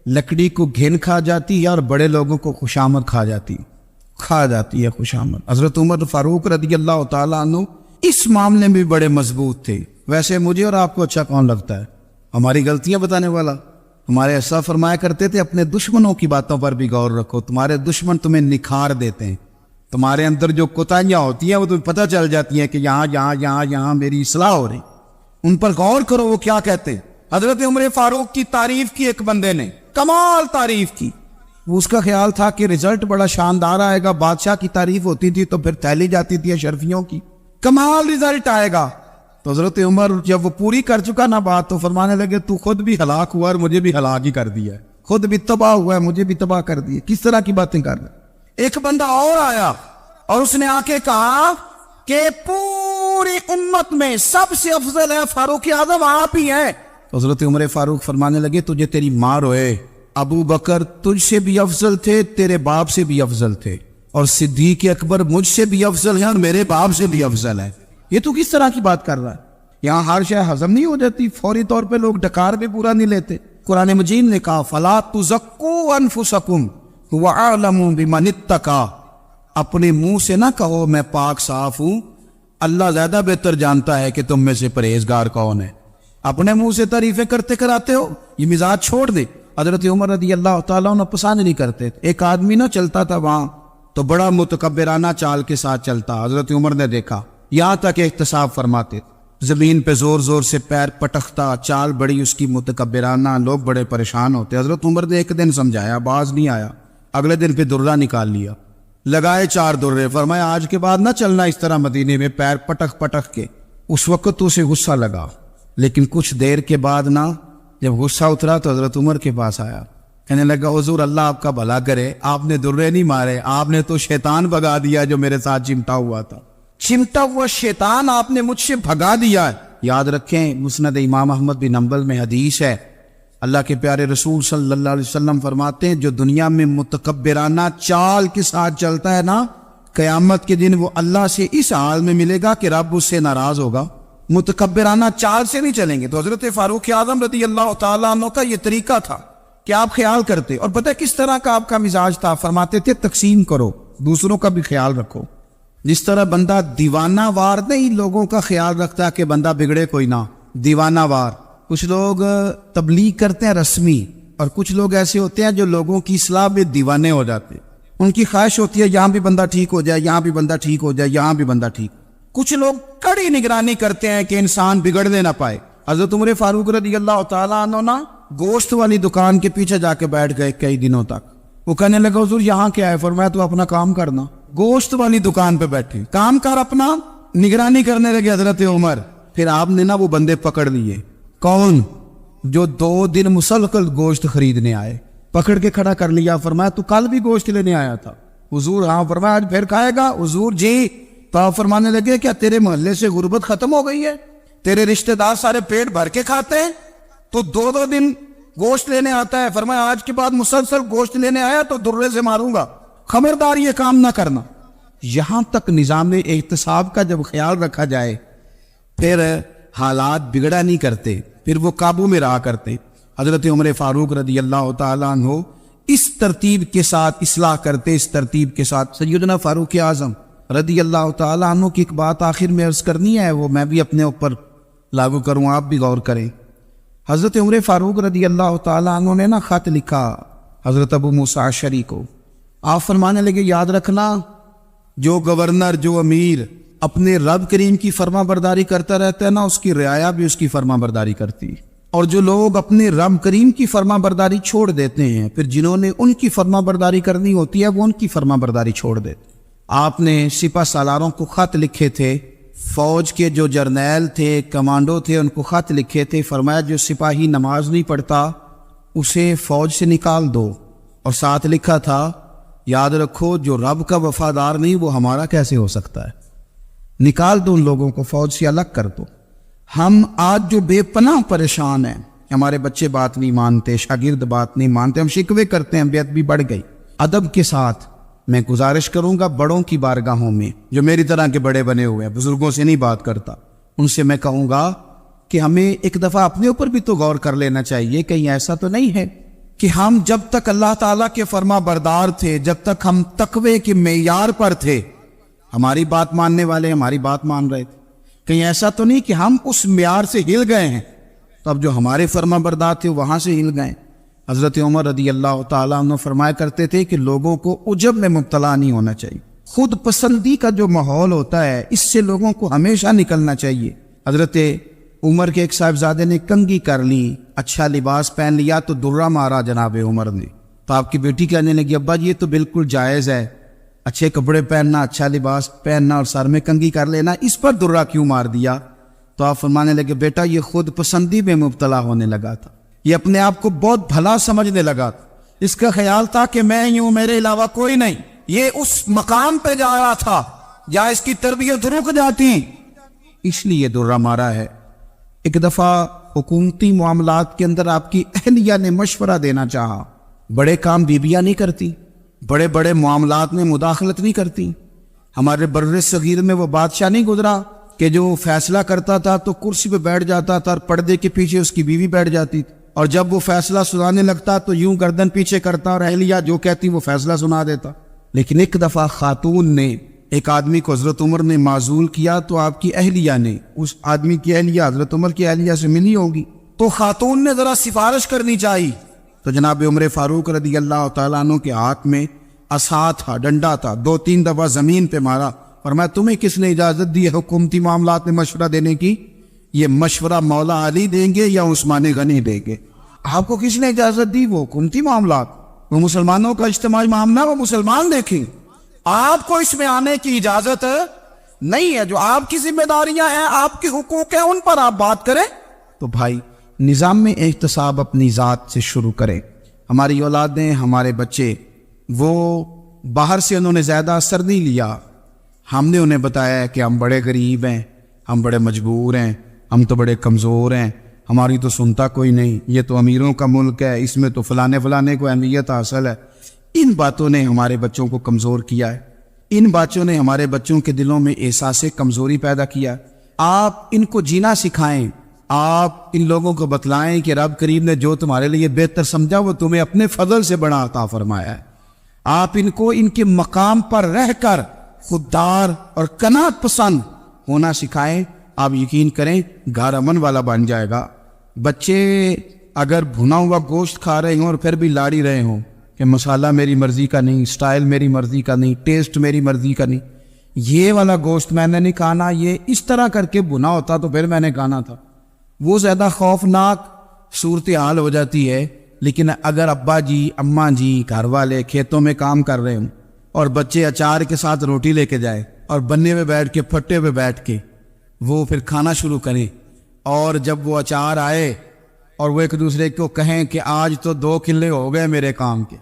لکڑی کو گھن کھا جاتی ہے اور بڑے لوگوں کو خوشامد کھا جاتی ہے خوشامد۔ حضرت عمر فاروق رضی اللہ تعالیٰ عنہ اس معاملے میں بھی بڑے مضبوط تھے۔ ویسے مجھے اور آپ کو اچھا کون لگتا ہے؟ ہماری غلطیاں بتانے والا؟ ہمارے ایسا فرمایا کرتے تھے اپنے دشمنوں کی باتوں پر بھی غور رکھو، تمہارے دشمن تمہیں نکھار دیتے ہیں، تمہارے اندر جو کوتاہیاں ہوتی ہیں وہ تمہیں پتہ چل جاتی ہیں کہ یہاں میری اصلاح ہو رہی، ان پر غور کرو وہ کیا کہتے ہیں۔ حضرت عمر فاروق کی تعریف کی ایک بندے نے، کمال تعریف کی، وہ اس کا خیال تھا کہ رزلٹ بڑا شاندار آئے گا، بادشاہ کی تعریف ہوتی تھی تو پھر تھیلی جاتی تھی اشرفیوں کی، کمال رزلٹ آئے گا۔ تو حضرت عمر جب وہ پوری کر چکا نا بات تو فرمانے لگے تو خود بھی ہلاک ہوا اور مجھے بھی ہلاک ہی کر دیا ہے، خود بھی تباہ ہوا ہے مجھے بھی تباہ کر دیا، کس طرح کی باتیں کر رہے۔ ایک بندہ اور آیا اور اس نے آ کے کہا کہ پوری امت میں سب سے افضل ہے فاروق اعظم آپ ہی ہیں۔ حضرت عمر فاروق فرمانے لگے تجھے تیری ماں روئے، ابو بکر تجھ سے بھی افضل تھے، تیرے باپ سے بھی افضل تھے، اور صدیق اکبر مجھ سے بھی افضل ہے اور میرے باپ سے بھی افضل ہے۔ یہ تو کس طرح کی بات کر رہا ہے؟ یہاں ہر شے ہضم نہیں ہو جاتی، فوری طور پہ لوگ ڈکار بھی پورا نہیں لیتے۔ قرآن مجید نے کہا فَلَا تُزَكُّوا أَنفُسَكُمْ هُوَ أَعْلَمُ بِمَنِ اتَّقَىٰ، اپنے منہ سے نہ کہو میں پاک صاف ہوں، اللہ زیادہ بہتر جانتا ہے کہ تم میں سے پرہیزگار کون ہے۔ اپنے منہ سے تعریفیں کرتے کراتے ہو، یہ مزاج چھوڑ دے۔ حضرت عمر رضی اللہ تعالیٰ عنہ پسند نہیں کرتے۔ ایک آدمی نہ چلتا تھا وہاں تو بڑا متکبرانہ چال کے ساتھ چلتا، حضرت عمر نے دیکھا، یہاں تک احتساب فرماتے، زمین پہ زور زور سے پیر پٹکتا، چال بڑی اس کی متکبرانہ، لوگ بڑے پریشان ہوتے۔ حضرت عمر نے ایک دن سمجھایا، باز نہیں آیا، اگلے دن پہ درہ نکال لیا، لگائے 4 درے، فرمایا آج کے بعد نہ چلنا اس طرح مدینے میں پیر پٹک پٹک کے۔ اس وقت تو اسے غصہ لگا، لیکن کچھ دیر کے بعد نا جب غصہ اترا تو حضرت عمر کے پاس آیا، کہنے لگا حضور اللہ آپ کا بھلا کرے، آپ نے درے نہیں مارے، آپ نے تو شیطان بھگا دیا جو میرے ساتھ چمٹا ہوا تھا، چمٹا ہوا شیطان آپ نے مجھ سے بھگا دیا ہے۔ یاد رکھیں مسند امام احمد بن حنبل میں حدیث ہے، اللہ کے پیارے رسول صلی اللہ علیہ وسلم فرماتے ہیں جو دنیا میں متکبرانہ چال کے ساتھ چلتا ہے نا، قیامت کے دن وہ اللہ سے اس حال میں ملے گا کہ رب اس سے ناراض ہوگا۔ متکبرانہ چال سے نہیں چلیں گے۔ تو حضرت فاروق اعظم رضی اللہ تعالیٰ عنہ کا یہ طریقہ تھا کہ آپ خیال کرتے، اور پتہ کس طرح کا آپ کا مزاج تھا، فرماتے تھے تقسیم کرو، دوسروں کا بھی خیال رکھو۔ جس طرح بندہ دیوانہ وار نہیں لوگوں کا خیال رکھتا کہ بندہ بگڑے کوئی نہ، دیوانہ وار۔ کچھ لوگ تبلیغ کرتے ہیں رسمی، اور کچھ لوگ ایسے ہوتے ہیں جو لوگوں کی اصلاح میں دیوانے ہو جاتے، ان کی خواہش ہوتی ہے یہاں بھی بندہ ٹھیک ہو جائے، یہاں بھی بندہ ٹھیک ہو جائے، یہاں بھی بندہ ٹھیک۔ کچھ لوگ کڑی نگرانی کرتے ہیں کہ انسان بگڑنے نہ پائے۔ حضرت عمر فاروق رضی اللہ تعالیٰ عنہ نا گوشت والی دکان کے پیچھے جا کے بیٹھ گئے کئی دنوں تک۔ وہ کہنے لگا حضور یہاں کیا ہے؟ فرمایا تو اپنا کام کرنا۔ گوشت والی دکان پہ بیٹھے، کام کر اپنا، نگرانی کرنے لگے حضرت عمر۔ پھر آپ نے نا وہ بندے پکڑ لیے، کون؟ جو 2 دن مسلسل گوشت خریدنے آئے، پکڑ کے کھڑا کر لیا۔ فرمایا تو کل بھی گوشت لینے آیا تھا؟ حضور ہاں۔ فرمایا آج پھر کھائے گا؟ حضور جی۔ تو آپ فرمانے لگے کیا تیرے محلے سے غربت ختم ہو گئی ہے؟ تیرے رشتہ دار سارے پیٹ بھر کے کھاتے ہیں، تو 2 دن گوشت لینے آتا ہے۔ فرمایا آج کے بعد مسلسل گوشت لینے آیا تو درے سے ماروں گا، خبردار یہ کام نہ کرنا۔ یہاں تک نظام احتساب کا جب خیال رکھا جائے پھر حالات بگڑا نہیں کرتے، پھر وہ قابو میں رہا کرتے۔ حضرت عمر فاروق رضی اللہ تعالیٰ عنہ اس ترتیب کے ساتھ اصلاح کرتے، اس ترتیب کے ساتھ۔ سیدنا فاروق اعظم رضی اللہ تعالیٰ عنہ کی ایک بات آخر میں عرض کرنی ہے، وہ میں بھی اپنے اوپر لاگو کروں، آپ بھی غور کریں۔ حضرت عمر فاروق رضی اللہ تعالیٰ عنہ نے نا خط لکھا حضرت ابو موسیٰ اشعری کو۔ آپ فرمانے لگے یاد رکھنا جو گورنر، جو امیر اپنے رب کریم کی فرما برداری کرتا رہتا ہے نا، اس کی رعایا بھی اس کی فرما برداری کرتی، اور جو لوگ اپنے رب کریم کی فرما برداری چھوڑ دیتے ہیں پھر جنہوں نے ان کی فرما برداری کرنی ہوتی ہے وہ ان کی فرما برداری چھوڑ دیتے۔ آپ نے سپہ سالاروں کو خط لکھے تھے، فوج کے جو جرنیل تھے، کمانڈو تھے، ان کو خط لکھے تھے، فرمایا جو سپاہی نماز نہیں پڑھتا اسے فوج سے نکال دو، اور ساتھ لکھا تھا یاد رکھو جو رب کا وفادار نہیں وہ ہمارا کیسے ہو سکتا ہے، نکال دو ان لوگوں کو، فوج سے الگ کر دو۔ ہم آج جو بے پناہ پریشان ہیں، ہمارے بچے بات نہیں مانتے، شاگرد بات نہیں مانتے، ہم شکوے کرتے ہیں، بیعت بھی بڑھ گئی۔ ادب کے ساتھ میں گزارش کروں گا بڑوں کی بارگاہوں میں، جو میری طرح کے بڑے بنے ہوئے ہیں، بزرگوں سے نہیں بات کرتا، ان سے میں کہوں گا کہ ہمیں ایک دفعہ اپنے اوپر بھی تو غور کر لینا چاہیے، کہیں ایسا تو نہیں ہے کہ ہم جب تک اللہ تعالیٰ کے فرما بردار تھے، جب تک ہم تقوی کے معیار پر تھے، ہماری بات ماننے والے ہماری بات مان رہے تھے، کہیں ایسا تو نہیں کہ ہم اس معیار سے ہل گئے ہیں تو اب جو ہمارے فرما بردار تھے وہاں سے ہل گئے۔ حضرت عمر رضی اللہ تعالیٰ عنہ فرمایا کرتے تھے کہ لوگوں کو عجب میں مبتلا نہیں ہونا چاہیے، خود پسندی کا جو ماحول ہوتا ہے اس سے لوگوں کو ہمیشہ نکلنا چاہیے۔ حضرت عمر کے ایک صاحبزادے نے کنگھی کر لی، اچھا لباس پہن لیا تو درہ مارا جناب عمر نے، تو آپ کی بیٹی کہنے لگی ابا یہ تو بالکل جائز ہے، اچھے کپڑے پہننا، اچھا لباس پہننا اور سر میں کنگھی کر لینا، اس پر درہ کیوں مار دیا؟ تو آپ فرمانے لگے بیٹا یہ خود پسندی میں مبتلا ہونے لگا تھا، یہ اپنے آپ کو بہت بھلا سمجھنے لگا تھا، اس کا خیال تھا کہ میں ہی ہوں، میرے علاوہ کوئی نہیں، یہ اس مقام پہ جا رہا تھا جہاں اس کی تربیت رک جاتی، اس لیے درہ مارا ہے۔ ایک دفعہ حکومتی معاملات کے اندر آپ کی اہلیہ نے مشورہ دینا چاہا، بڑے کام بیویاں نہیں کرتی، بڑے بڑے معاملات میں مداخلت نہیں کرتی۔ ہمارے بر صغیر میں وہ بادشاہ نہیں گزرا کہ جو فیصلہ کرتا تھا تو کرسی پہ بیٹھ جاتا تھا اور پردے کے پیچھے اس کی بیوی بیٹھ جاتی تھی، اور جب وہ فیصلہ سنانے لگتا تو یوں گردن پیچھے کرتا اور اہلیہ جو کہتی وہ فیصلہ سنا دیتا۔ لیکن ایک دفعہ خاتون نے ایک آدمی کو حضرت عمر نے معزول کیا تو آپ کی اہلیہ نے اس آدمی کی اہلیہ حضرت عمر کی اہلیہ سے ملی ہوگی، تو خاتون نے ذرا سفارش کرنی چاہیے، تو جناب عمر فاروق رضی اللہ تعالیٰ عنہ کے ہاتھ میں عصا تھا، ڈنڈا تھا، 2-3 دفعہ زمین پہ مارا، فرمایا تمہیں کس نے اجازت دی ہے حکومتی معاملات میں مشورہ دینے کی؟ یہ مشورہ مولا علی دیں گے یا عثمان غنی دیں گے؟ آپ کو کس نے اجازت دی؟ وہ حکومتی معاملات، وہ مسلمانوں کا اجتماعی معاملہ، وہ مسلمان دیکھیں، آپ کو اس میں آنے کی اجازت نہیں ہے۔ جو آپ کی ذمہ داریاں ہیں، آپ کے حقوق ہیں، ان پر آپ بات کریں۔ تو بھائی نظام میں احتساب اپنی ذات سے شروع کریں۔ ہماری اولادیں، ہمارے بچے، وہ باہر سے انہوں نے زیادہ اثر نہیں لیا، ہم نے انہیں بتایا کہ ہم بڑے غریب ہیں، ہم بڑے مجبور ہیں، ہم تو بڑے کمزور ہیں، ہماری تو سنتا کوئی نہیں، یہ تو امیروں کا ملک ہے، اس میں تو فلانے کو اہمیت حاصل ہے۔ ان باتوں نے ہمارے بچوں کو کمزور کیا ہے، ان باتوں نے ہمارے بچوں کے دلوں میں احساس کمزوری پیدا کیا ہے۔ آپ ان کو جینا سکھائیں، آپ ان لوگوں کو بتلائیں کہ رب کریم نے جو تمہارے لیے بہتر سمجھا وہ تمہیں اپنے فضل سے بڑا عطا فرمایا ہے۔ آپ ان کو ان کے مقام پر رہ کر خوددار اور قناعت پسند ہونا سکھائیں، آپ یقین کریں گھر امن والا بن جائے گا۔ بچے اگر بھنا ہوا گوشت کھا رہے ہوں اور پھر بھی لاڑی رہے ہوں کہ مسالہ میری مرضی کا نہیں، سٹائل میری مرضی کا نہیں، ٹیسٹ میری مرضی کا نہیں، یہ والا گوشت میں نے نہیں کھانا، یہ اس طرح کر کے بھنا ہوتا تو پھر میں نے کھانا تھا، وہ زیادہ خوفناک صورتحال ہو جاتی ہے۔ لیکن اگر ابا جی، اماں جی، گھر والے کھیتوں میں کام کر رہے ہوں اور بچے اچار کے ساتھ روٹی لے کے جائے اور بننے میں بیٹھ کے، پھٹے پہ بیٹھ کے وہ پھر کھانا شروع کریں، اور جب وہ اچار آئے اور وہ ایک دوسرے کو کہیں کہ آج تو 2 کلے ہو گئے میرے کام کے،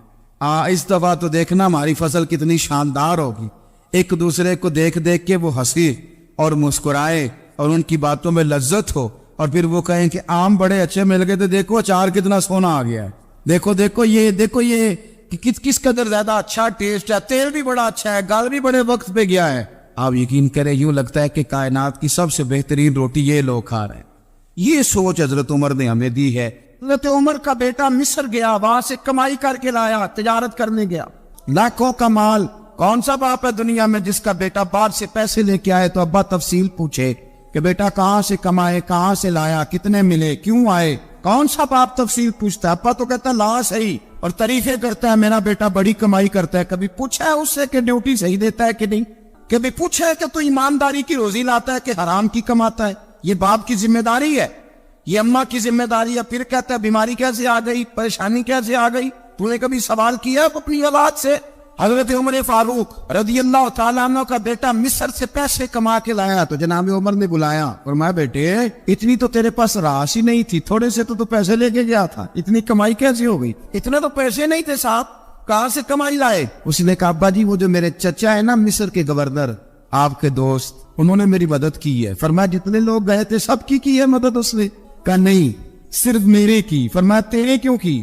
اس دفعہ تو دیکھنا ہماری فصل کتنی شاندار ہوگی، ایک دوسرے کو دیکھ دیکھ کے وہ ہنسی اور مسکرائے اور ان کی باتوں میں لذت ہو، اور پھر وہ کہیں کہ آم بڑے اچھے مل گئے تھے، دیکھو اچار کتنا سونا آ گیا ہے، دیکھو یہ کس قدر زیادہ اچھا ٹیسٹ ہے، تیل بھی بڑا اچھا ہے، گل بھی بڑے وقت پہ گیا ہے۔ آپ یقین کریں یوں لگتا ہے کہ کائنات کی سب سے بہترین روٹی یہ لوگ کھا رہے ہیں۔ یہ سوچ حضرت عمر نے ہمیں دی ہے۔ حضرت عمر کا بیٹا مصر گیا، وہاں سے کمائی کر کے لایا، تجارت کرنے گیا، لاکھوں کا مال۔ کون سا باپ ہے دنیا میں جس کا بیٹا باہر سے پیسے لے کے آئے تو ابا تفصیل پوچھے کہ بیٹا کہاں سے کمائے، کہاں سے لایا، کتنے ملے، کیوں آئے؟ کون سا باپ تفصیل پوچھتا ہے؟ ابا تو کہتا ہے لا صحیح، اور تعریفیں کرتا ہے میرا بیٹا بڑی کمائی کرتا ہے۔ کبھی پوچھا ہے اس سے کہ ڈیوٹی صحیح دیتا ہے کہ نہیں؟ کبھی پوچھا ہے کہ تو ایمانداری کی روزی لاتا ہے کہ حرام کی کماتا ہے؟ یہ باپ کی ذمہ داری ہے، یہ اماں کی ذمہ داری ہے۔ پھر کہتا ہے بیماری کیسے آ گئی، پریشانی کیسے آ گئی؟ تو نے کبھی سوال کیا اپنی اولاد سے؟ حضرت عمر فاروق رضی اللہ تعالیٰ عنہ کا بیٹا مصر سے پیسے کما کے لایا تو جناب عمر نے بلایا، فرمایا بیٹے اتنی تو تیرے پاس راس ہی نہیں تھی، تھوڑے سے تو پیسے لے کے گیا تھا، اتنی کمائی کیسی ہو گئی؟ اتنے تو پیسے نہیں تھے صاحب، کہاں سے کمائی لائے؟ اس نے کہا ابا جی وہ جو میرے چچا ہے نا مصر کے گورنر، آپ کے دوست، انہوں نے میری مدد کی ہے۔ فرمایا جتنے لوگ گئے تھے سب کی ہے مدد اس نے؟ کہا نہیں صرف میرے کی۔ فرمایا تیرے کیوں کی؟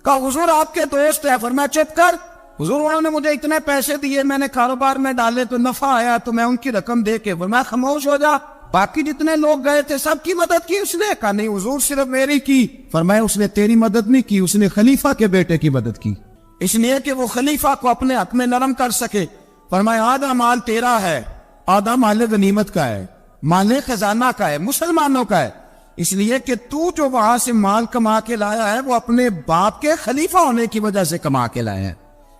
کہا حضور آپ کے دوست ہے۔ فرمایا چپ کر، حضور انہوں نے مجھے اتنے پیسے دیے، میں نے کاروبار میں ڈالے تو نفع آیا تو میں ان کی رقم دے کے۔ فرمایا خاموش ہو جا، باقی جتنے لوگ گئے تھے سب کی مدد کی اس نے؟ کہا نہیں حضور صرف میری کی۔ فرمایا اس نے تیری مدد نہیں کی، اس نے خلیفہ کے بیٹے کی مدد کی، اس لیے کہ وہ خلیفہ کو اپنے حق میں نرم کر سکے۔ فرمایا آدھا مال تیرا ہے، آدھا مال غنیمت کا ہے، مال خزانہ کا ہے، مسلمانوں کا ہے، اس لیے کہ تو جو وہاں سے مال کما کے لایا ہے وہ اپنے باپ کے خلیفہ ہونے کی وجہ سے کما کے لایا ہے،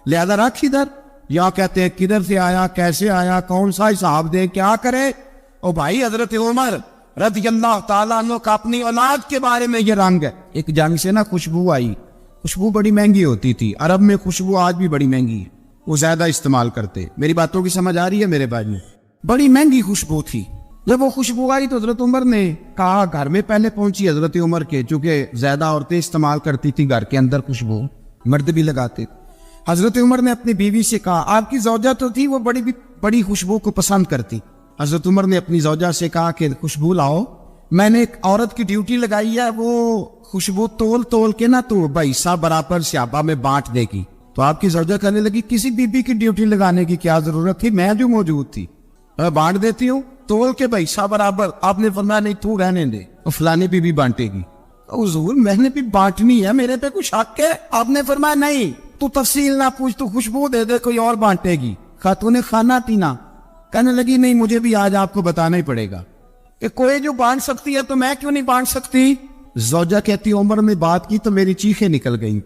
لہذا رکھ ادھر۔ یا کہتے ہیں کدھر سے آیا، کیسے آیا، کون سا حساب دے، کیا کرے؟ او بھائی حضرت عمر رضی اللہ تعالیٰ عنہ کا اپنی اولاد کے بارے میں یہ رنگ ہے۔ ایک جنگ سے نا خوشبو آئی، خوشبو بڑی مہنگی ہوتی تھی، عرب میں خوشبو آج بھی بڑی مہنگی ہے، وہ زیادہ استعمال کرتے۔ میری باتوں کی سمجھ آ رہی ہے میرے بھائی؟ بڑی مہنگی خوشبو تھی۔ جب وہ خوشبو آئی تو حضرت عمر نے کہا، گھر میں پہلے پہنچی حضرت عمر کے، چونکہ زیادہ عورتیں استعمال کرتی تھی گھر کے اندر خوشبو، مرد بھی لگاتے تھے۔ حضرت عمر نے اپنی بیوی سے کہا، آپ کی زوجہ تو تھی وہ بڑی خوشبو کو پسند کرتی۔ حضرت عمر نے اپنی زوجہ سے کہا کہ خوشبو لاؤ، میں نے ایک عورت کی ڈیوٹی لگائی ہے، وہ خوشبو تول کے نا تو بھائیسا برابر صحابہ میں بانٹ دے گی۔ تو آپ کی زوجہ کہنے لگی کسی بی بی کی ڈیوٹی لگانے کی کیا ضرورت تھی، میں جو موجود تھی میں بانٹ دیتی ہوں تول کے بھائیسا برابر۔ آپ نے فرمایا نہیں تو رہنے دے، اور فلانی بی بی بانٹے گی۔ حضور میں نے بھی بانٹنی ہے، میرے پہ کچھ حق ہے؟ آپ نے فرمایا نہیں تو تفصیل نہ پوچھ، تو خوشبو دے دے، کوئی اور بانٹے گی۔ خاتون خانہ تھی نا، کہنے لگی نہیں مجھے بھی آج آپ کو بتانا ہی پڑے گا کہ کوئی جو بانٹ سکتی ہے تو میں کیوں نہیں بانٹ سکتی؟ زوجہ کہتی عمر نے بات کی تو میری چیخیں نکل گئیں.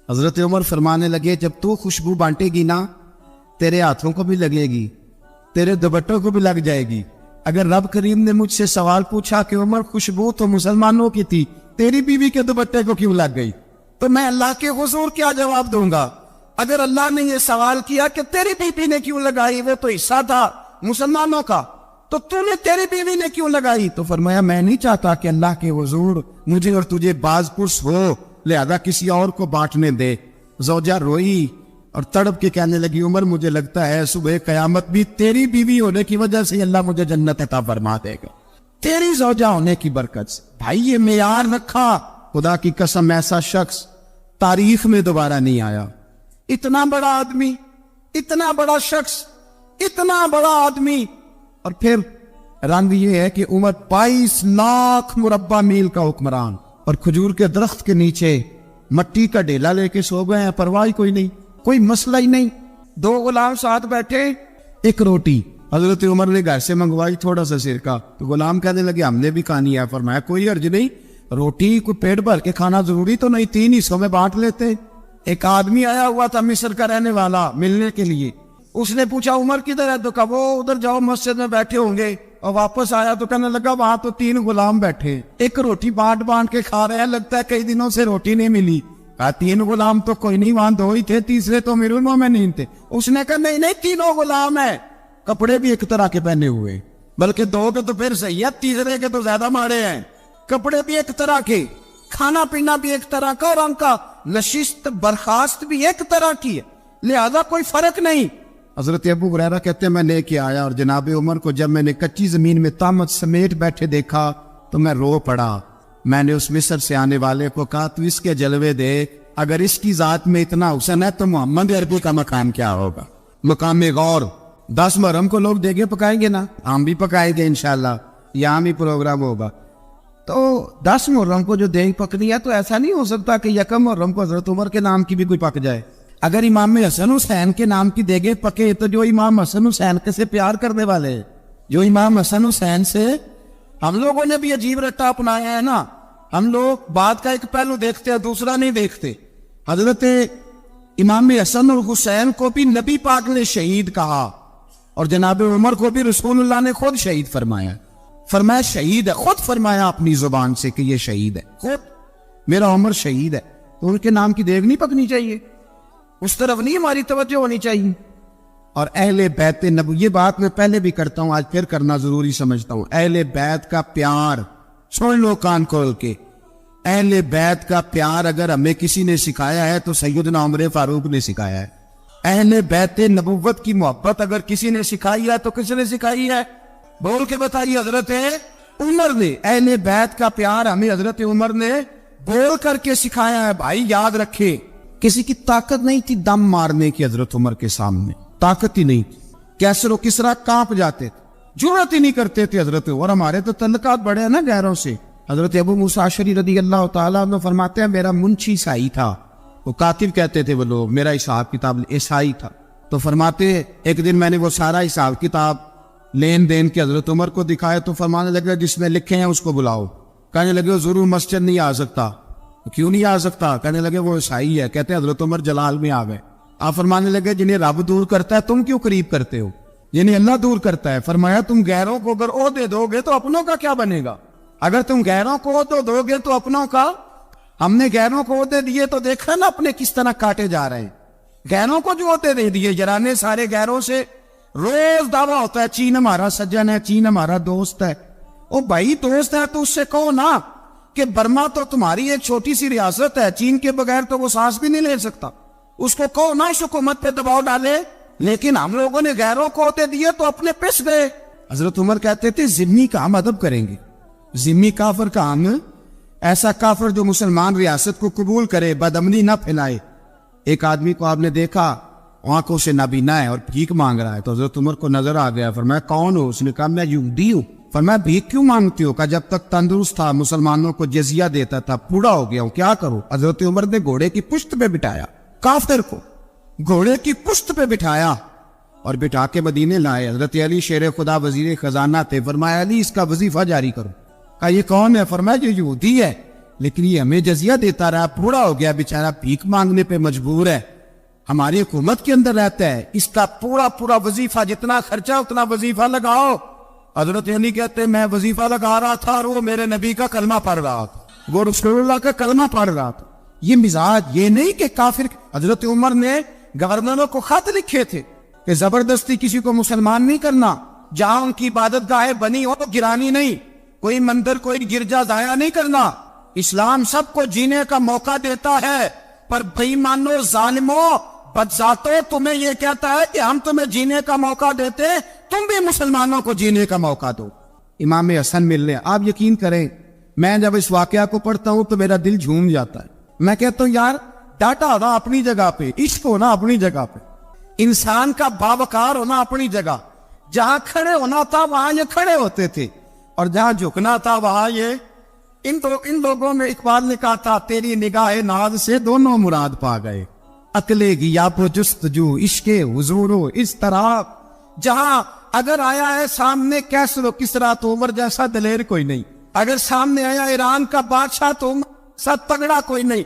حضرت عمر فرمانے لگے جب تو خوشبو بانٹے گی نا تیرے ہاتھوں کو بھی لگے گی, تیرے دوپٹوں کو بھی لگ جائے گی. اگر رب کریم نے مجھ سے سوال پوچھا کہ عمر خوشبو تو مسلمانوں کی تھی, تیری بیوی کے دوپٹے کو کیوں لگ گئی, تو میں اللہ کے حضور کیا جواب دوں گا؟ اگر اللہ نے یہ سوال کیا کہ تیری بیوی نے کیوں لگائی, وہ تو حصہ تھا مسلمانوں کا, تو تو نے تیری بیوی نے کیوں لگائی؟ تو فرمایا میں نہیں چاہتا کہ اللہ کے حضور مجھے اور تجھے باز پرس ہو, لہذا کسی اور کو بانٹنے دے. زوجہ روئی اور تڑپ کے کہنے لگی عمر مجھے لگتا ہے صبح قیامت بھی تیری بیوی ہونے کی وجہ سے اللہ مجھے جنت عطا فرما دے گا, تیری زوجہ ہونے کی برکت سے. بھائی یہ معیار رکھا, خدا کی قسم ایسا شخص تاریخ میں دوبارہ نہیں آیا. اتنا بڑا آدمی, اتنا بڑا شخص, اتنا بڑا آدمی, اور پھر رنگ یہ ہے کہ عمر 22 لاکھ مربع میل کا حکمران, اور کھجور کے درخت کے نیچے مٹی کا ڈیلا لے کے سو گئے ہیں, پرواہ کوئی نہیں, کوئی مسئلہ ہی نہیں. 2 غلام ساتھ بیٹھے, ایک روٹی حضرت عمر نے گھر سے منگوائی, تھوڑا سا سرکہ, تو غلام کہنے لگے ہم نے بھی کھانی ہے. فرمایا کوئی حرج نہیں, روٹی کو پیٹ بھر کے کھانا ضروری تو نہیں, 3 حصوں میں بانٹ لیتے. ایک آدمی آیا ہوا تھا مصر کا رہنے والا ملنے کے لیے, اس نے پوچھا عمر کدھر ہے, تو کہا وہ ادھر جاؤ مسجد میں بیٹھے ہوں گے, اور واپس آیا تو کہنے لگا وہاں تو 3 غلام بیٹھے, ایک روٹی بانٹ بانٹ کے کھا رہے ہیں, لگتا ہے کئی دنوں سے روٹی نہیں ملی. کہا 3 غلام تو کوئی نہیں, وہاں 2 ہی تھے, تیسرے تو امیر المومنین تھے. اس نے کہا نہیں 3 غلام ہیں, کپڑے بھی ایک طرح کے پہنے ہوئے, بلکہ 2 کے تو پھر صحیح ہے, تیسرے کے تو زیادہ ماڑے ہیں. کپڑے بھی ایک طرح کے, کھانا پینا بھی ایک طرح کا, اور ان کا نشست برخاست بھی ایک طرح کی ہے, لہذا کوئی فرق نہیں. حضرت ابو ہریرہ کہتے ہیں میں لے کے آیا, اور جناب عمر کو جب میں نے کچی زمین میں تامت سمیٹ بیٹھے دیکھا تو میں رو پڑا. میں نے اس مصر سے آنے والے کو کہا تو اس کے جلوے دیکھ, اگر اس کی ذات میں اتنا حسن ہے تو محمد عربی کا مقام کیا ہوگا, مقام غور. 10 محرم کو لوگ دیگے پکائیں گے نا, ہم بھی پکائیں گے انشاءاللہ, یہاں بھی پروگرام ہوگا. تو 10 محرم کو جو دیگ پکنی ہے تو ایسا نہیں ہو سکتا کہ 1 محرم کو حضرت عمر کے نام کی بھی کوئی پک جائے. اگر امام حسن حسین کے نام کی دیگیں پکے تو جو امام حسن حسین کے سے پیار کرنے والے, جو امام حسن حسین سے, ہم لوگوں نے بھی عجیب رٹا اپنایا ہے نا, ہم لوگ بات کا ایک پہلو دیکھتے ہیں دوسرا نہیں دیکھتے. حضرت امام حسن اور حسین کو بھی نبی پاک نے شہید کہا, اور جناب عمر کو بھی رسول اللہ نے خود شہید فرمایا. فرمایا شہید ہے, خود فرمایا اپنی زبان سے کہ یہ شہید ہے, خود میرا عمر شہید ہے. تو ان کے نام کی دیگ نہیں پکنی چاہیے, اس طرف نہیں ہماری توجہ ہونی چاہیے. اور اہل بیت نبوی, یہ بات میں پہلے بھی کرتا ہوں, آج پھر کرنا ضروری سمجھتا ہوں. اہل بیت کا پیار سن لو کان کھول کے, اہل بیت کا پیار اگر ہمیں کسی نے سکھایا ہے تو سیدنا عمر فاروق نے سکھایا ہے. اہل بیت نبوت کی محبت اگر کسی نے سکھائی ہے تو کس نے سکھائی ہے؟ بول کے بتائیے. حضرت عمر نے. اہل بیت کا پیار ہمیں حضرت عمر نے بول کر کے سکھایا ہے. بھائی یاد رکھے, کسی کی طاقت نہیں تھی دم مارنے کی حضرت عمر کے سامنے, طاقت ہی نہیں تھی. کیسر و کسرا کانپ جاتے تھے, جرأت ہی نہیں کرتے تھے حضرت. اور ہمارے تو تعلقات بڑے ہیں نا غیروں سے. حضرت ابو موسیٰ اشعری رضی اللہ تعالیٰ عنہ فرماتے ہیں میرا منشی عیسائی تھا, وہ کاتب کہتے تھے وہ لوگ, میرا حساب کتاب عیسائی تھا. تو فرماتے ایک دن میں نے وہ سارا حساب کتاب لین دین کے حضرت عمر کو دکھائے تو فرمانے لگے جس میں لکھے ہیں اس کو بلاؤ. کہنے لگے وہ ضرور مسجد نہیں آ سکتا. کیوں نہیں آ سکتا؟ کہنے لگے وہ عیسائی ہے. کہتے ہیں حضرت عمر جلال میں آ گئے. آپ فرمانے لگے جنہیں رب دور کرتا ہے تم کیوں قریب کرتے ہو, جنہیں اللہ دور کرتا ہے. فرمایا تم غیروں کو اگر عہدے دو گے تو اپنوں کا کیا بنے گا؟ اگر تم غیروں کو عہدے دو گے تو اپنوں کا. ہم نے غیروں کو عہدے دیے تو دیکھا نا اپنے کس طرح کاٹے جا رہے ہیں. غیروں کو جو عہدے دے دیے, جرانے سارے غیروں سے روز دعویٰ ہوتا ہے چین ہمارا سجن ہے, چین ہمارا دوست ہے. او بھائی دوست ہے تو اس سے کہو نا کہ برما تو تمہاری ایک چھوٹی سی ریاست ہے, چین کے بغیر تو وہ سانس بھی نہیں لے سکتا. اس کو کہو نا اس حکومت پہ دباؤ ڈالے. لیکن ہم لوگوں نے غیروں کو ہوتے دیے تو اپنے پس گئے. حضرت عمر کہتے تھے ذمی کا ہم ادب کریں گے, ذمی کافر کا ہم, ایسا کافر جو مسلمان ریاست کو قبول کرے, بدامنی نہ پھیلائے. ایک آدمی کو آپ نے دیکھا آنکھوں سے نابینا ہے اور بھیک مانگ رہا ہے, تو حضرت عمر کو نظر آ گیا. فرمایا کون ہو؟ اس نے کہا میں یہودی ہوں. فرمایا بھیک کیوں مانگتی ہو؟ کہا جب تک تندرست تھا مسلمانوں کو جزیہ دیتا تھا, بوڑھا ہو گیا ہوں کیا کروں. حضرت عمر نے گھوڑے کی پشت پہ بٹھایا, کافر کو گھوڑے کی پشت پہ بٹھایا اور بٹھا کے مدینے لائے. حضرت علی شیر خدا وزیر خزانہ تھے. فرمایا علی اس کا وظیفہ جاری کرو. کہا یہ کون ہے؟ فرمایا یہ یہودی ہے لیکن یہ ہمیں جزیہ دیتا رہا, بوڑھا ہو گیا بیچارہ, بھیک مانگنے پہ مجبور ہے, ہماری حکومت کے اندر رہتا ہے, اس کا پورا وظیفہ جتنا خرچہ اتنا وظیفہ لگاؤ. حضرت علی کہتے میں وظیفہ لگا رہا تھا اور وہ میرے نبی کا کلمہ پڑھ رہا تھا, وہ رسول اللہ کا کلمہ پڑھ رہا تھا. یہ مزاج, یہ نہیں کہ کافر. حضرت عمر نے گورنروں کو خط لکھے تھے کہ زبردستی کسی کو مسلمان نہیں کرنا, جہاں ان کی عبادت گاہیں بنی ہو گرانی نہیں, کوئی مندر کوئی گرجا ضائع نہیں کرنا. اسلام سب کو جینے کا موقع دیتا ہے, پر بے ایمانو ظالمو بدذاتو تمہیں یہ کہتا ہے کہ ہم تمہیں جینے کا موقع دیتے, تم بھی مسلمانوں کو جینے کا موقع دو. امام حسن ملنے, آپ یقین کریں میں جب اس واقعہ کو پڑھتا ہوں تو میرا دل جھوم جاتا ہے. میں کہتا ہوں یار ڈاٹا ہونا اپنی جگہ پہ, عشق ہونا اپنی جگہ پہ, انسان کا باوقار ہونا اپنی جگہ. جہاں کھڑے ہونا تھا وہاں یہ کھڑے ہوتے تھے, اور جہاں جھکنا تھا وہاں یہ. ان لوگوں میں اقبال نے کہا تھا تیری نگاہ ناز سے دونوں مراد پا گئے, عقلِ غیاب و جستجو عشق حضور و اس طرح. جہاں اگر آیا ہے سامنے کیسر و کسرا تو عمر جیسا دلیر کوئی نہیں, اگر سامنے آیا ایران کا بادشاہ تو عمر جیسا تگڑا کوئی نہیں,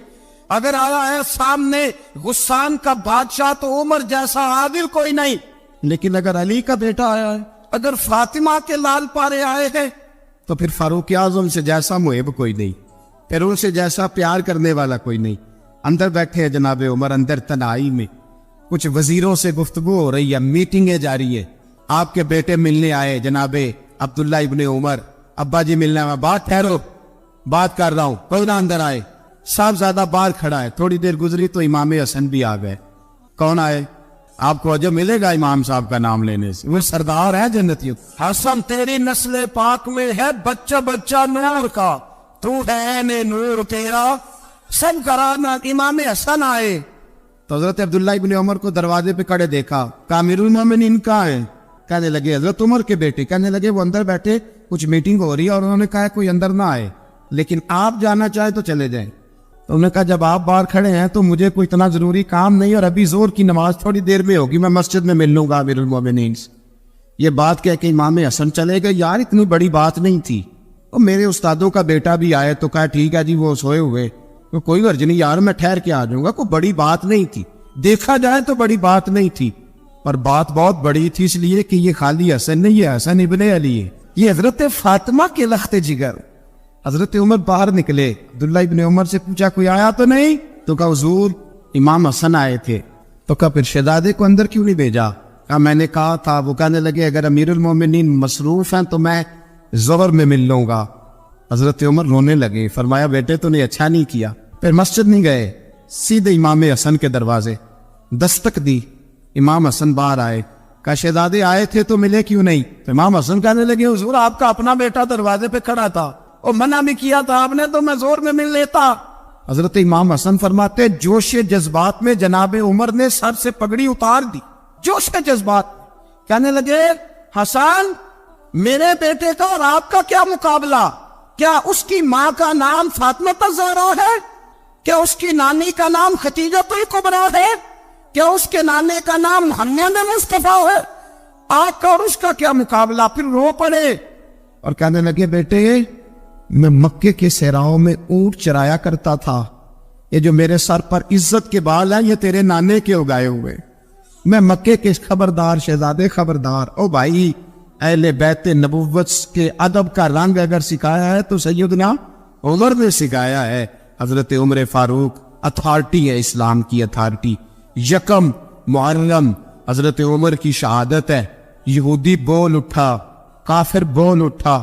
اگر آیا ہے سامنے غسان کا بادشاہ تو عمر جیسا عادل کوئی نہیں. لیکن اگر علی کا بیٹا آیا ہے, اگر فاطمہ کے لال پارے آئے ہیں, تو پھر فاروق اعظم سے جیسا محب کوئی نہیں, پھر ان سے جیسا پیار کرنے والا کوئی نہیں. اندر بیٹھے ہیں جناب عمر, اندر تنہائی میں کچھ وزیروں سے گفتگو ہو رہی ہے, میٹنگیں جاری ہے. آپ کے بیٹے ملنے آئے جناب عبداللہ ابن عمر, ابا جی ملنے آئے. بات ٹھہرو, بات کر رہا ہوں, کوئی نہ اندر آئے. صاحبزادہ باہر کھڑا ہے. تھوڑی دیر گزری تو امام حسن بھی آ گئے. کون آئے؟ آپ کو عجب ملے گا امام صاحب کا نام لینے سے, وہ سردار ہے جنتیوں. حسن تیری نسل پاک میں ہے بچہ بچہ نور کا, تو ہے نور تیرا سب کرانا. امام حسن آئے تو حضرت عبداللہ ابن عمر کو دروازے پہ کھڑے دیکھا. کامر المومنین کہاں ہیں؟ کہنے لگے حضرت عمر کے بیٹے. کہنے لگے وہ اندر بیٹھے, کچھ میٹنگ ہو رہی ہے, اور انہوں نے کہا کوئی اندر نہ آئے, لیکن آپ جانا چاہے تو چلے جائیں. تو انہوں نے کہا جب آپ باہر کھڑے ہیں تو مجھے کوئی اتنا ضروری کام نہیں, اور ابھی زور کی نماز تھوڑی دیر میں ہوگی, میں مسجد میں مل لوں گا امیر المومنین سے. یہ بات کہہ کے امام حسن چلے گئے. یار اتنی بڑی بات نہیں تھی, اور میرے استادوں کا بیٹا بھی آئے تو کہا ٹھیک ہے جی وہ سوئے ہوئے, تو کوئی غرض نہیں یار, میں ٹھہر کے آ جاؤں گا, کوئی بڑی بات نہیں تھی. دیکھا جائے تو بڑی بات نہیں تھی, پر بات بہت بڑی تھی, اس لیے کہ یہ خالی حسن نہیں, یہ حسن ابن علی ہے, یہ حضرت فاطمہ کے لخت جگر. حضرت عمر باہر نکلے, عبداللہ ابن عمر سے پوچھا کوئی آیا تو نہیں؟ تو کہا حضور امام حسن آئے تھے. تو کہا پھر شہزادے کو اندر کیوں نہیں بھیجا؟ کہا میں نے کہا تھا. وہ کہنے لگے اگر امیر المومنین مصروف ہیں تو میں ظہر میں مل لوں گا. حضرت عمر رونے لگے. فرمایا بیٹے تو نے اچھا نہیں کیا. پھر مسجد نہیں گئے, سیدھے امام حسن کے دروازے دستک دی. امام حسن باہر آئے. کہا شہزادے آئے تھے تو ملے کیوں نہیں؟ تو امام حسن کہنے لگے حضور آپ کا اپنا بیٹا دروازے پہ کھڑا تھا, اور منع بھی کیا تھا آپ نے, تو میں زور میں مل لیتا. حضرت امام حسن فرماتے جوش جذبات میں جناب عمر نے سر سے پگڑی اتار دی. جوش کے جذبات کہنے لگے حسن میرے بیٹے کا اور آپ کا کیا مقابلہ؟ کیا اس کی ماں کا نام فاطمہ الزہرا ہے؟ کیا اس کی نانی کا نام خدیجہ الکبریٰ ہے؟ کیا اس کے نانے کا نام محمد مصطفیٰ ہے؟ آپ کا اور اس کا کیا مقابلہ؟ پھر رو پڑے اور کہنے لگے بیٹے میں مکے کے صحراؤں میں اونٹ چرایا کرتا تھا, یہ جو میرے سر پر عزت کے بال ہیں یہ تیرے نانے کے اگائے ہوئے. میں مکے کے خبردار شہزادے خبردار. او بھائی اہل بیت نبوت کے ادب کا رنگ اگر سکھایا ہے تو سیدنا عمر نے سکھایا ہے. حضرت عمر فاروق اتھارٹی ہے, اسلام کی اتھارٹی. یکم محرم حضرت عمر کی شہادت ہے. یہودی بول اٹھا, کافر بول اٹھا.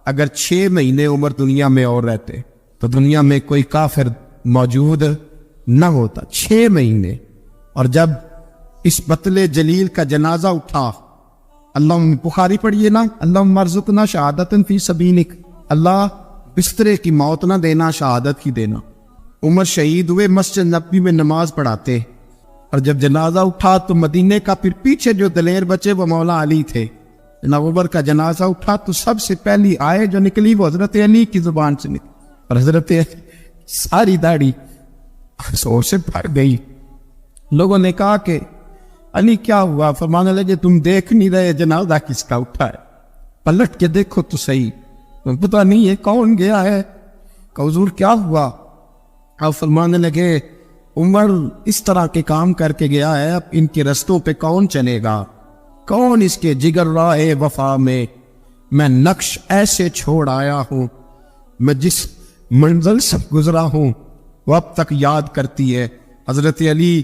اگر 6 مہینے عمر دنیا میں اور رہتے تو دنیا میں کوئی کافر موجود نہ ہوتا. 6 مہینے. اور جب اس بطل جلیل کا جنازہ اٹھا, اللہ بخاری پڑھیے نا, اللہم ارزقنا شہادت فی سبیلک, اللہ بسترے کی موت نہ دینا, شہادت کی دینا. عمر شہید ہوئے, مسجد نبوی میں نماز پڑھاتے, اور جب جنازہ اٹھا تو مدینے کا پھر پیچھے جو دلیر بچے وہ مولا علی تھے. جناب عمر کا جنازہ اٹھا تو سب سے پہلی آئے جو نکلی وہ حضرت علی کی زبان سے نکلی, اور حضرت ساری داڑھی سور سے پھٹ گئی. لوگوں نے کہا کہ علی کیا ہوا؟ فرمانے لگے تم دیکھ نہیں رہے جنازہ کس کا اٹھا ہے؟ پلٹ کے دیکھو تو صحیح، پتہ نہیں یہ کون گیا ہے؟ کہ حضور کیا ہوا؟ آپ فرمانے لگے عمر اس طرح کے کام کر کے گیا ہے، اب ان کے رستوں پہ کون چلے گا؟ کون اس کے جگر راہ وفا میں نقش ایسے چھوڑ آیا ہوں، میں جس منزل سے گزرا ہوں وہ اب تک یاد کرتی ہے۔ حضرت علی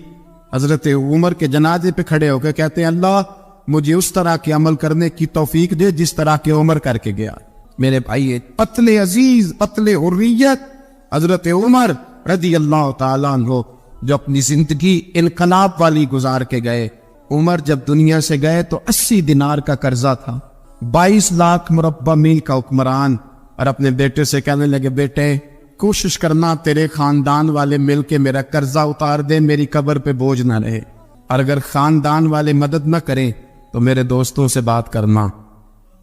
حضرت عمر کے جنازے پہ کھڑے ہو کے کہتے ہیں اللہ مجھے اس طرح کے عمل کرنے کی توفیق دے جس طرح کے عمر کر کے گیا۔ میرے بھائی قتل عزیز، قتل حریت حضرت عمر رضی اللہ تعالیٰ عنہ جو اپنی زندگی انقلاب والی گزار کے گئے۔ عمر جب دنیا سے گئے تو 80 دینار کا قرضہ تھا، 22 لاکھ مربع میل کا حکمران، اور اپنے بیٹے سے کہنے لگے بیٹے کوشش کرنا تیرے خاندان والے مل کے میرا قرضہ اتار دے، میری قبر پہ بوجھ نہ رہے، اور اگر خاندان والے مدد نہ کریں تو میرے دوستوں سے بات کرنا،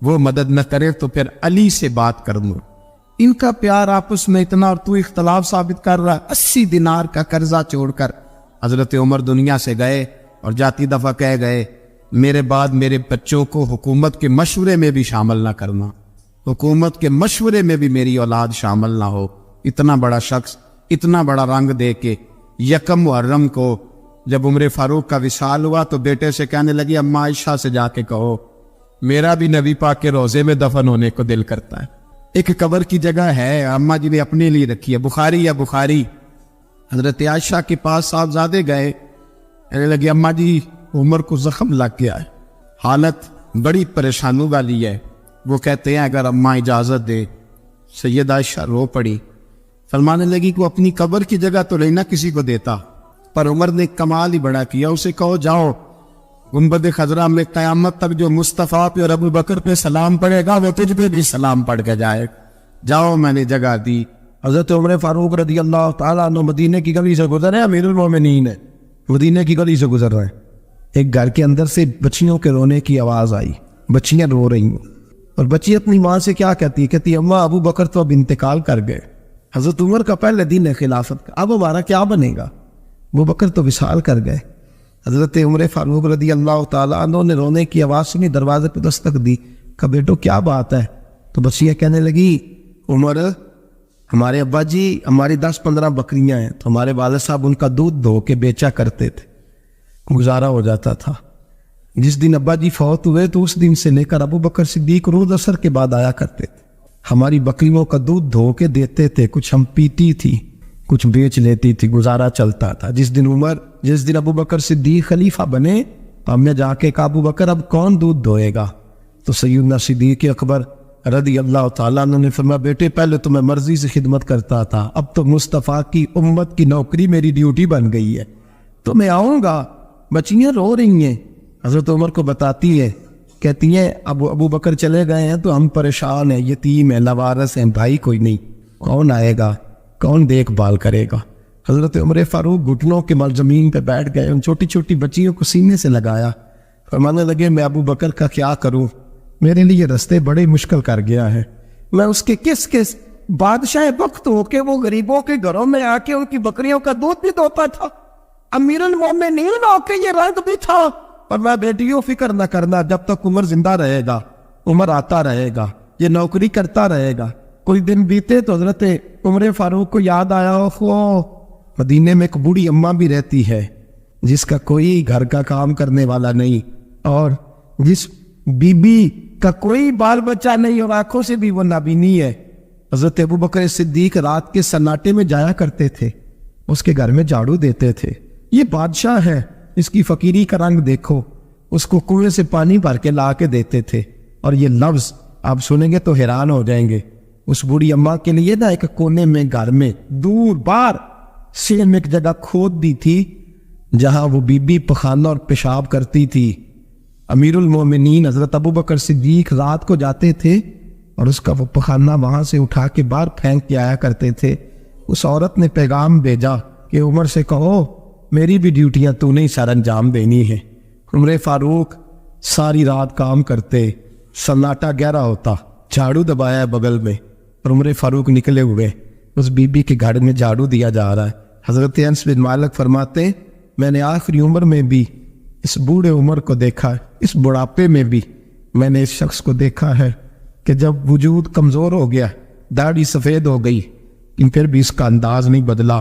وہ مدد نہ کرے تو پھر علی سے بات کر لوں۔ ان کا پیار آپس میں اتنا، اور تو اختلاف ثابت کر رہا ہے۔ 80 دینار کا قرضہ چھوڑ کر حضرت عمر دنیا سے گئے، اور جاتی دفعہ کہہ گئے میرے بعد میرے بچوں کو حکومت کے مشورے میں بھی شامل نہ کرنا، حکومت کے مشورے میں بھی میری اولاد شامل نہ ہو۔ اتنا بڑا شخص اتنا بڑا رنگ دے کے یکم محرم کو جب عمر فاروق کا وصال ہوا تو بیٹے سے کہنے لگی اماں عائشہ سے جا کے کہو میرا بھی نبی پاک کے روزے میں دفن ہونے کو دل کرتا ہے۔ ایک قبر کی جگہ ہے اماں جی نے اپنے لیے رکھی ہے، بخاری یا بخاری۔ حضرت عائشہ کے پاس صاحبزادے گئے، کہنے لگے اماں جی عمر کو زخم لگ گیا ہے، حالت بڑی پریشانی والی ہے۔ وہ کہتے ہیں اگر اماں اجازت دے۔ سید عائشہ رو پڑی، فرمانے لگی کہ وہ اپنی قبر کی جگہ تو نہیں نہ کسی کو دیتا، پر عمر نے کمال ہی بڑا کیا، اسے کہو جاؤ گنبد خضرا میں قیامت تک جو مصطفیٰ پہ اور ابو بکر پہ سلام پڑے گا وہ تجھ پہ بھی سلام پڑھ کے جائے، جاؤ میں نے جگہ دی۔ حضرت عمر فاروق رضی اللہ تعالیٰ عنہ مدینے کی گلی سے گزرے، امیر المومنین ہے، مدینے کی گلی سے گزر رہے ہیں، ایک گھر کے اندر سے بچیوں کے رونے کی آواز آئی، بچیاں رو رہی ہیں، اور بچی اپنی ماں سے کیا کہتی ہے؟ کہتی اماں ابو بکر تو اب انتقال کر گئے، حضرت عمر کا پہلے دن ہے خلافت کا، اب ہمارا کیا بنے گا؟ ابو بکر تو وصال کر گئے۔ حضرت عمر فاروق رضی اللہ تعالیٰ عنہ نے رونے کی آواز سنی، دروازے پہ دستک دی، کہا بیٹو کیا بات ہے؟ تو بچیاں کہنے لگی عمر ہمارے ابا جی ہماری 10-15 بکریاں ہیں، تو ہمارے والد صاحب ان کا دودھ دھو کے بیچا کرتے تھے، گزارا ہو جاتا تھا۔ جس دن ابا جی فوت ہوئے تو اس دن سے لے کر ابو بکر صدیق روز عصر کے بعد آیا کرتے تھے، ہماری بکریوں کا دودھ دھو کے دیتے تھے، کچھ ہم پیتی تھی کچھ بیچ لیتی تھی، گزارا چلتا تھا۔ جس دن ابو بکر صدیق خلیفہ بنے تو ہم نے جا کے کہا ابو بکر اب کون دودھ دھوئے گا؟ تو سیدنا صدیق اکبر رضی اللہ تعالیٰ عنہ نے فرمایا بیٹے پہلے تو میں مرضی سے خدمت کرتا تھا، اب تو مصطفیٰ کی امت کی نوکری میری ڈیوٹی بن گئی ہے، تو میں آؤں گا۔ بچیاں رو رہی ہیں، حضرت عمر کو بتاتی ہے، کہتی ہیں ابو بکر چلے گئے ہیں تو ہم پریشان ہیں، یتیم ہیں، لوارث ہیں، بھائی کوئی نہیں، کون آئے گا، کون دیکھ بھال کرے گا؟ حضرت عمر فاروق گھٹنوں کے مل زمین پہ بیٹھ گئے، ان چھوٹی چھوٹی بچیوں کو سینے سے لگایا، فرمانے لگے میں ابو بکر کا کیا کروں، میرے لیے رستے بڑے مشکل کر گیا ہے، میں اس کے کس بادشاہ وقت ہو کے وہ غریبوں کے گھروں میں آ کے ان کی بکریوں کا دودھ بھی دھوتا تھا، امیر المومنین ہو کے یہ رنگ بھی تھا، اور میں بیٹیوں فکر نہ کرنا، جب تک عمر زندہ رہے گا عمر آتا رہے گا، یہ نوکری کرتا رہے گا۔ کوئی دن بیتے تو حضرت عمر فاروق کو یاد آیا مدینے میں ایک بوڑھی اماں بھی رہتی ہے جس کا کوئی گھر کا کام کرنے والا نہیں، اور جس بی بی کا کوئی بال بچہ نہیں، اور آنکھوں سے بھی وہ نابینی ہے۔ حضرت ابو بکر صدیق رات کے سناٹے میں جایا کرتے تھے، اس کے گھر میں جھاڑو دیتے تھے، یہ بادشاہ ہے، اس کی فقیری کا رنگ دیکھو، اس کو کنویں سے پانی بھر کے لا کے دیتے تھے، اور یہ لفظ آپ سنیں گے تو حیران ہو جائیں گے۔ اس بوڑھی اماں کے لیے نا ایک کونے میں گھر میں دور بار سینے میں ایک جگہ کھود دی تھی جہاں وہ بی بی پخانہ اور پیشاب کرتی تھی۔ امیر المومنین حضرت ابو بکر صدیق رات کو جاتے تھے اور اس کا وہ پخانہ وہاں سے اٹھا کے باہر پھینک کے آیا کرتے تھے۔ اس عورت نے پیغام بھیجا کہ عمر سے کہو میری بھی ڈیوٹیاں تو نہیں سر انجام دینی ہے۔ عمر فاروق ساری رات کام کرتے، سناٹا گہرا ہوتا، جھاڑو دبایا ہے بغل میں، اور عمر فاروق نکلے ہوئے اس بی بی کے گھر میں جھاڑو دیا جا رہا ہے۔ حضرت انس بن مالک فرماتے میں نے آخری عمر میں بھی اس بوڑھے عمر کو دیکھا ہے، اس بڑھاپے میں بھی میں نے اس شخص کو دیکھا ہے کہ جب وجود کمزور ہو گیا، داڑھی سفید ہو گئی، لیکن پھر بھی اس کا انداز نہیں بدلا۔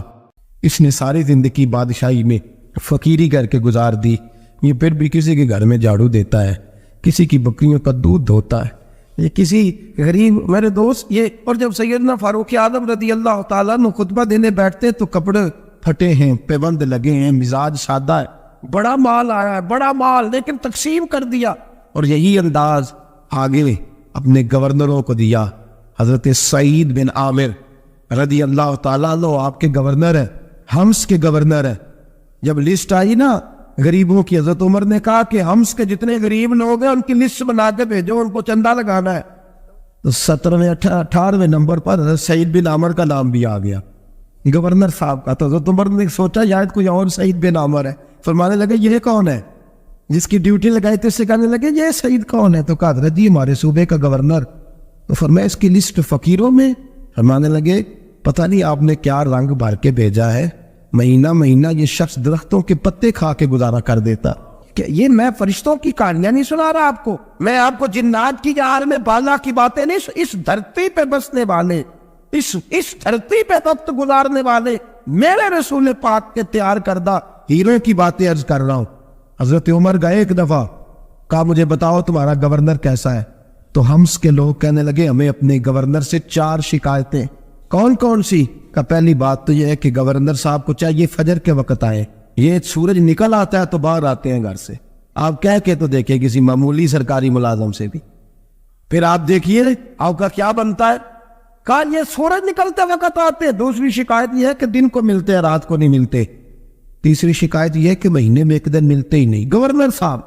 اس نے ساری زندگی بادشاہی میں فقیری کر کے گزار دی، یہ پھر بھی کسی کے گھر میں جھاڑو دیتا ہے، کسی کی بکریوں کا دودھ دھوتا ہے، یہ کسی غریب میرے دوست یہ۔ اور جب سیدنا فاروق اعظم رضی اللہ تعالیٰ عنہ خطبہ دینے بیٹھتے تو کپڑے پھٹے ہیں، پیبند لگے ہیں، مزاج سادہ ہے، بڑا مال آیا ہے، بڑا مال، لیکن تقسیم کر دیا۔ اور یہی انداز آگے اپنے گورنروں کو دیا۔ حضرت سعید بن عامر رضی اللہ تعالیٰ عنہ آپ کے گورنر ہیں، حمص کے گورنر ہیں۔ جب لسٹ آئی نا غریبوں کی، حضرت عمر نے کہا کہ حمص کے جتنے غریب لوگ ہیں ان کی لسٹ بنا کے بھیجو، ان کو چندہ لگانا ہے۔ تو 17ویں 18ویں نمبر پر حضرت سعید بن عامر کا نام بھی آ گیا، گورنر صاحب کا۔ تو حضرت عمر نے سوچا شاید کوئی اور سعید بن عامر ہے، فرمانے لگے یہ کون ہے جس کی ڈیوٹی لگائی تھی؟ اس سے کہنے لگے یہ سعید کون ہے؟ تو کہا حضرت جی ہمارے صوبے کا گورنر۔ تو فرمایا اس کی لسٹ فقیروں میں؟ فرمانے لگے پتہ نہیں آپ نے کیا رنگ بھر کے بھیجا ہے، مہینہ مہینہ یہ شخص درختوں کے پتے کھا کے گزارا کر دیتا۔ کہ یہ میں فرشتوں کی کہانیاں نہیں سنا رہا آپ کو، میں آپ کو جنات کی جہار میں بالا کی باتیں نہیں، اس دھرتی پہ بسنے والے، اس دھرتی پہ وقت گزارنے والے میرے رسول پاک کے تیار کردہ ہیروں کی باتیں عرض کر رہا ہوں۔ حضرت عمر گئے ایک دفعہ، کہا مجھے بتاؤ تمہارا گورنر کیسا ہے؟ تو حمص کے لوگ کہنے لگے ہمیں اپنے گورنر سے 4 شکایتیں۔ کون کون سی؟ کہ پہلی بات تو یہ ہے کہ گورنر صاحب کو چاہیے فجر کے وقت آئے، یہ سورج نکل آتا ہے تو باہر آتے ہیں گھر سے، آپ کہہ کے تو دیکھیں کسی معمولی سرکاری ملازم سے بھی، پھر آپ دیکھیے آپ کا کیا بنتا ہے۔ کہا یہ سورج نکلتے وقت آتے ہیں۔ دوسری شکایت یہ ہے کہ دن کو ملتے ہیں رات کو نہیں ملتے۔ تیسری شکایت یہ ہے کہ مہینے میں ایک دن ملتے ہی نہیں گورنر صاحب۔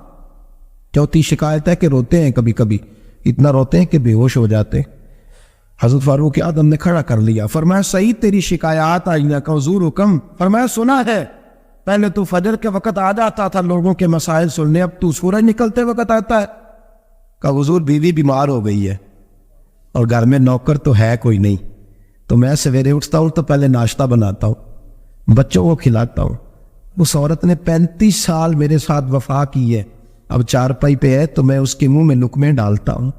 چوتھی شکایت ہے کہ روتے ہیں، کبھی کبھی اتنا روتے ہیں کہ بے ہوش ہو جاتے ہیں۔ حضرت فاروق اعظم نے کھڑا کر لیا، فرمایا سعید تیری شکایات آئینہ کا حضور حکم۔ فرمایا سنا ہے، پہلے تو فجر کے وقت آ جاتا تھا لوگوں کے مسائل سننے، اب تو سورج نکلتے وقت آتا ہے۔ کہا حضور بیوی بیمار ہو گئی ہے اور گھر میں نوکر تو ہے کوئی نہیں، تو میں سویرے اٹھتا ہوں تو پہلے ناشتہ بناتا ہوں، بچوں کو کھلاتا ہوں۔ اس عورت نے 35 سال میرے ساتھ وفا کی ہے، اب چارپائی پہ ہے تو میں اس کے منہ میں لقمے ڈالتا ہوں۔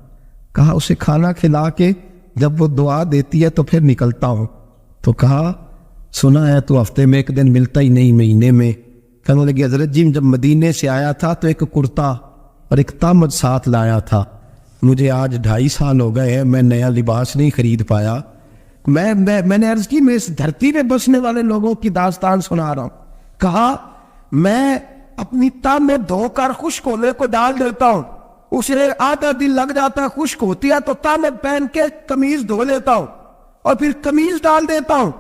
کہا اسے کھانا کھلا کے جب وہ دعا دیتی ہے تو پھر نکلتا ہوں۔ تو کہا سنا ہے تو ہفتے میں ایک دن ملتا ہی نہیں، مہینے میں۔ کہنے لگی حضرت جی جب مدینے سے آیا تھا تو ایک کرتا اور ایک تامد ساتھ لایا تھا، مجھے آج 2.5 سال ہو گئے ہیں، میں نیا لباس نہیں خرید پایا۔ میں نے عرض کی میں اس دھرتی میں بسنے والے لوگوں کی داستان سنا رہا ہوں۔ کہا میں اپنی تاب میں دھو کر خشک ہونے کو ڈال دیتا ہوں، اسے آدھا دن لگ جاتا ہے، خشک ہوتی ہے تو تاب میں پہن کے قمیض دھو لیتا ہوں اور پھر قمیض ڈال دیتا ہوں۔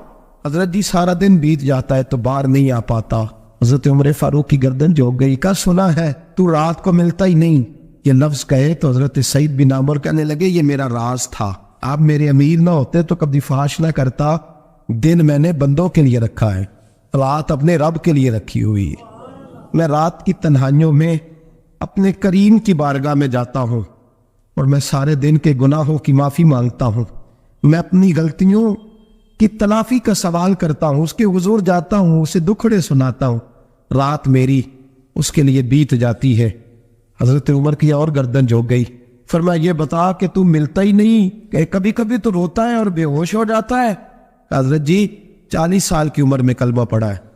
حضرت جی سارا دن بیت جاتا ہے تو باہر نہیں آ پاتا۔ حضرت عمر فاروق کی گردن جھک گئی، کہا سنا ہے تو رات کو ملتا ہی نہیں، یہ لفظ کہے تو حضرت سعید بن عامر کہنے لگے یہ میرا راز تھا، آپ میرے امیر نہ ہوتے تو کبھی فحش نہ کرتا، دن میں نے بندوں کے لیے رکھا ہے، رات اپنے رب کے لیے رکھی ہوئی ہے۔ میں رات کی تنہائیوں میں اپنے کریم کی بارگاہ میں جاتا ہوں اور میں سارے دن کے گناہوں کی معافی مانگتا ہوں، میں اپنی غلطیوں کی تلافی کا سوال کرتا ہوں، اس کے حضور جاتا ہوں، اسے دکھڑے سناتا ہوں، رات میری اس کے لیے بیت جاتی ہے۔ حضرت عمر کی اور گردن جھک گئی، فرمایا یہ بتا کہ تو ملتا ہی نہیں، کہ کبھی کبھی تو روتا ہے اور بے ہوش ہو جاتا ہے۔ حضرت جی 40 سال کی عمر میں کلمہ پڑھا ہے،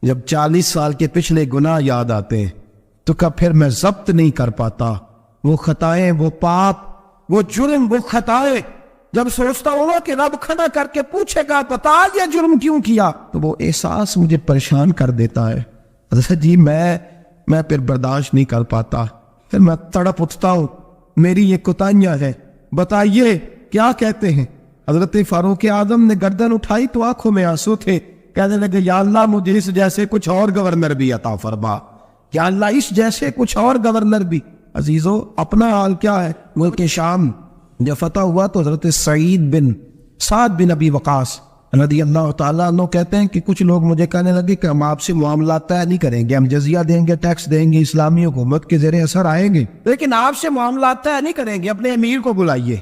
جب 40 سال کے پچھلے گناہ یاد آتے ہیں تو کب پھر میں ضبط نہیں کر پاتا، وہ خطائیں، وہ پاپ، وہ جرم، وہ خطائیں جب سوچتا ہوں کہ رب کھڑا کر کے پوچھے گا بتا یہ جرم کیوں کیا، تو وہ احساس مجھے پریشان کر دیتا ہے۔ حضرت جی میں پھر برداشت نہیں کر پاتا، پھر میں تڑپ اٹھتا ہوں، میری یہ کوتاہیاں ہیں، بتائیے کیا کہتے ہیں۔ حضرت فاروق اعظم نے گردن اٹھائی تو آنکھوں میں آنسو تھے، کہنے لگے یا اللہ مجھے اس جیسے کچھ اور گورنر بھی عطا فرما، یا اللہ اس جیسے کچھ اور گورنر بھی۔ عزیزو اپنا حال کیا ہے؟ ملک شام جب فتح ہوا تو حضرت سعد بن ابی وقاص رضی اللہ تعالیٰ عنہ کہتے ہیں کہ کچھ لوگ مجھے کہنے لگے کہ ہم آپ سے معاملات طے نہیں کریں گے، ہم جزیہ دیں گے، ٹیکس دیں گے، اسلامی حکومت کے زیر اثر آئیں گے، لیکن آپ سے معاملات طے نہیں کریں گے، اپنے امیر کو بلائیے۔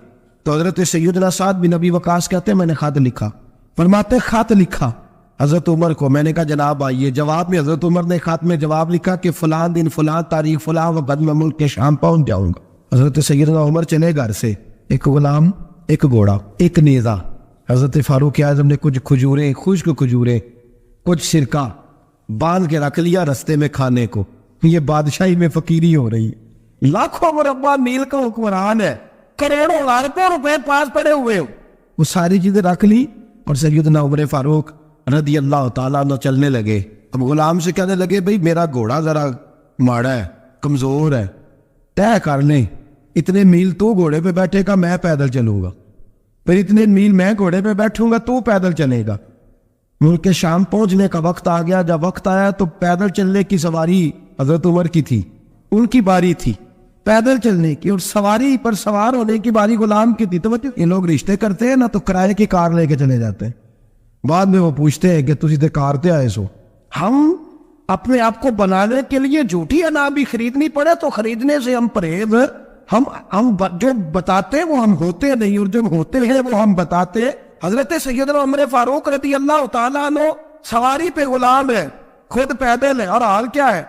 تو حضرت سیدنا سعد بن ابی وقاص کہتے ہیں میں نے خط لکھا، فرماتے خط لکھا، حضرت عمر کو. میں نے کہا جناب آئیے. جواب میں حضرت عمر نے خط میں جواب لکھا کہ فلاں دن فلاں تاریخ فلاں وقت میں ملک کے شام پہنچ جاؤں گا. حضرت سیدنا عمر چلے گھر سے. ایک غلام، ایک گھوڑا، ایک نیزہ. حضرت فاروق اعظم نے کچھ کھجوریں، خشک کھجوریں، کچھ سرکہ باندھ کے رکھ لیا رستے میں کھانے کو. یہ بادشاہی میں فقیری ہو رہی ہے. لاکھوں مربع میل کا حکمران ہے، کروڑوں لاکھوں روپے پاس پڑے ہوئے ہو. وہ ساری چیزیں رکھ لی اور سیدنا عمر فاروق رضی اللہ تعالیٰ عنہ چلنے لگے. اب غلام سے کہنے لگے بھئی میرا گھوڑا ذرا ماڑا ہے، کمزور ہے، طے کر لیں اتنے میل تو گھوڑے پہ بیٹھے گا، میں پیدل چلوں گا. پھر اتنے میل میں گھوڑے پہ بیٹھوں گا، تو پیدل چلے گا. ملک کے شام پہنچنے کا وقت آ گیا. جب وقت آیا تو پیدل چلنے کی سواری حضرت عمر کی تھی، ان کی باری تھی پیدل چلنے کی، اور سواری پر سوار ہونے کی باری غلام کی تھی. تو یہ لوگ رشتے کرتے ہیں نا تو کرائے کی کار لے کے چلے جاتے ہیں. بعد میں وہ پوچھتے ہیں کہ تسی تے کار تے آئے سو. ہم اپنے آپ کو بنانے کے لیے جھوٹی انا بھی خریدنی پڑے تو خریدنے سے ہم پرہیز. ہم جو بتاتے ہیں وہ ہم ہوتے نہیں، اور جو ہوتے ہیں وہ ہم بتاتے ہیں. حضرت سیدنا عمر فاروق رضی اللہ تعالیٰ عنہ سواری پہ غلام ہے، خود پیدل ہے. اور حال کیا ہے؟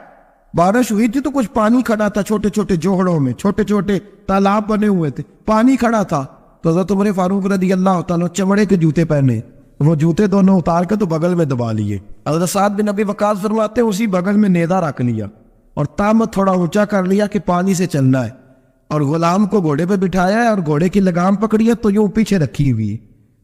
بارش ہوئی تھی تو کچھ پانی کھڑا تھا چھوٹے چھوٹے جوہڑوں میں، چھوٹے چھوٹے تالاب بنے ہوئے تھے، پانی کھڑا تھا. تو حضرت عمر فاروق رضی اللہ تعالیٰ چمڑے کے جوتے پہنے، وہ جوتے دونوں اتار کے تو بغل میں دبا لیے. حضرت سعد بن ابی وقاص فرماتے ہیں اسی بغل میں نیزہ رکھ لیا اور تامت تھوڑا اونچا کر لیا کہ پانی سے چلنا ہے، اور غلام کو گھوڑے پہ بٹھایا ہے اور گھوڑے کی لگام پکڑی ہے تو یوں پیچھے رکھی ہوئی ہے.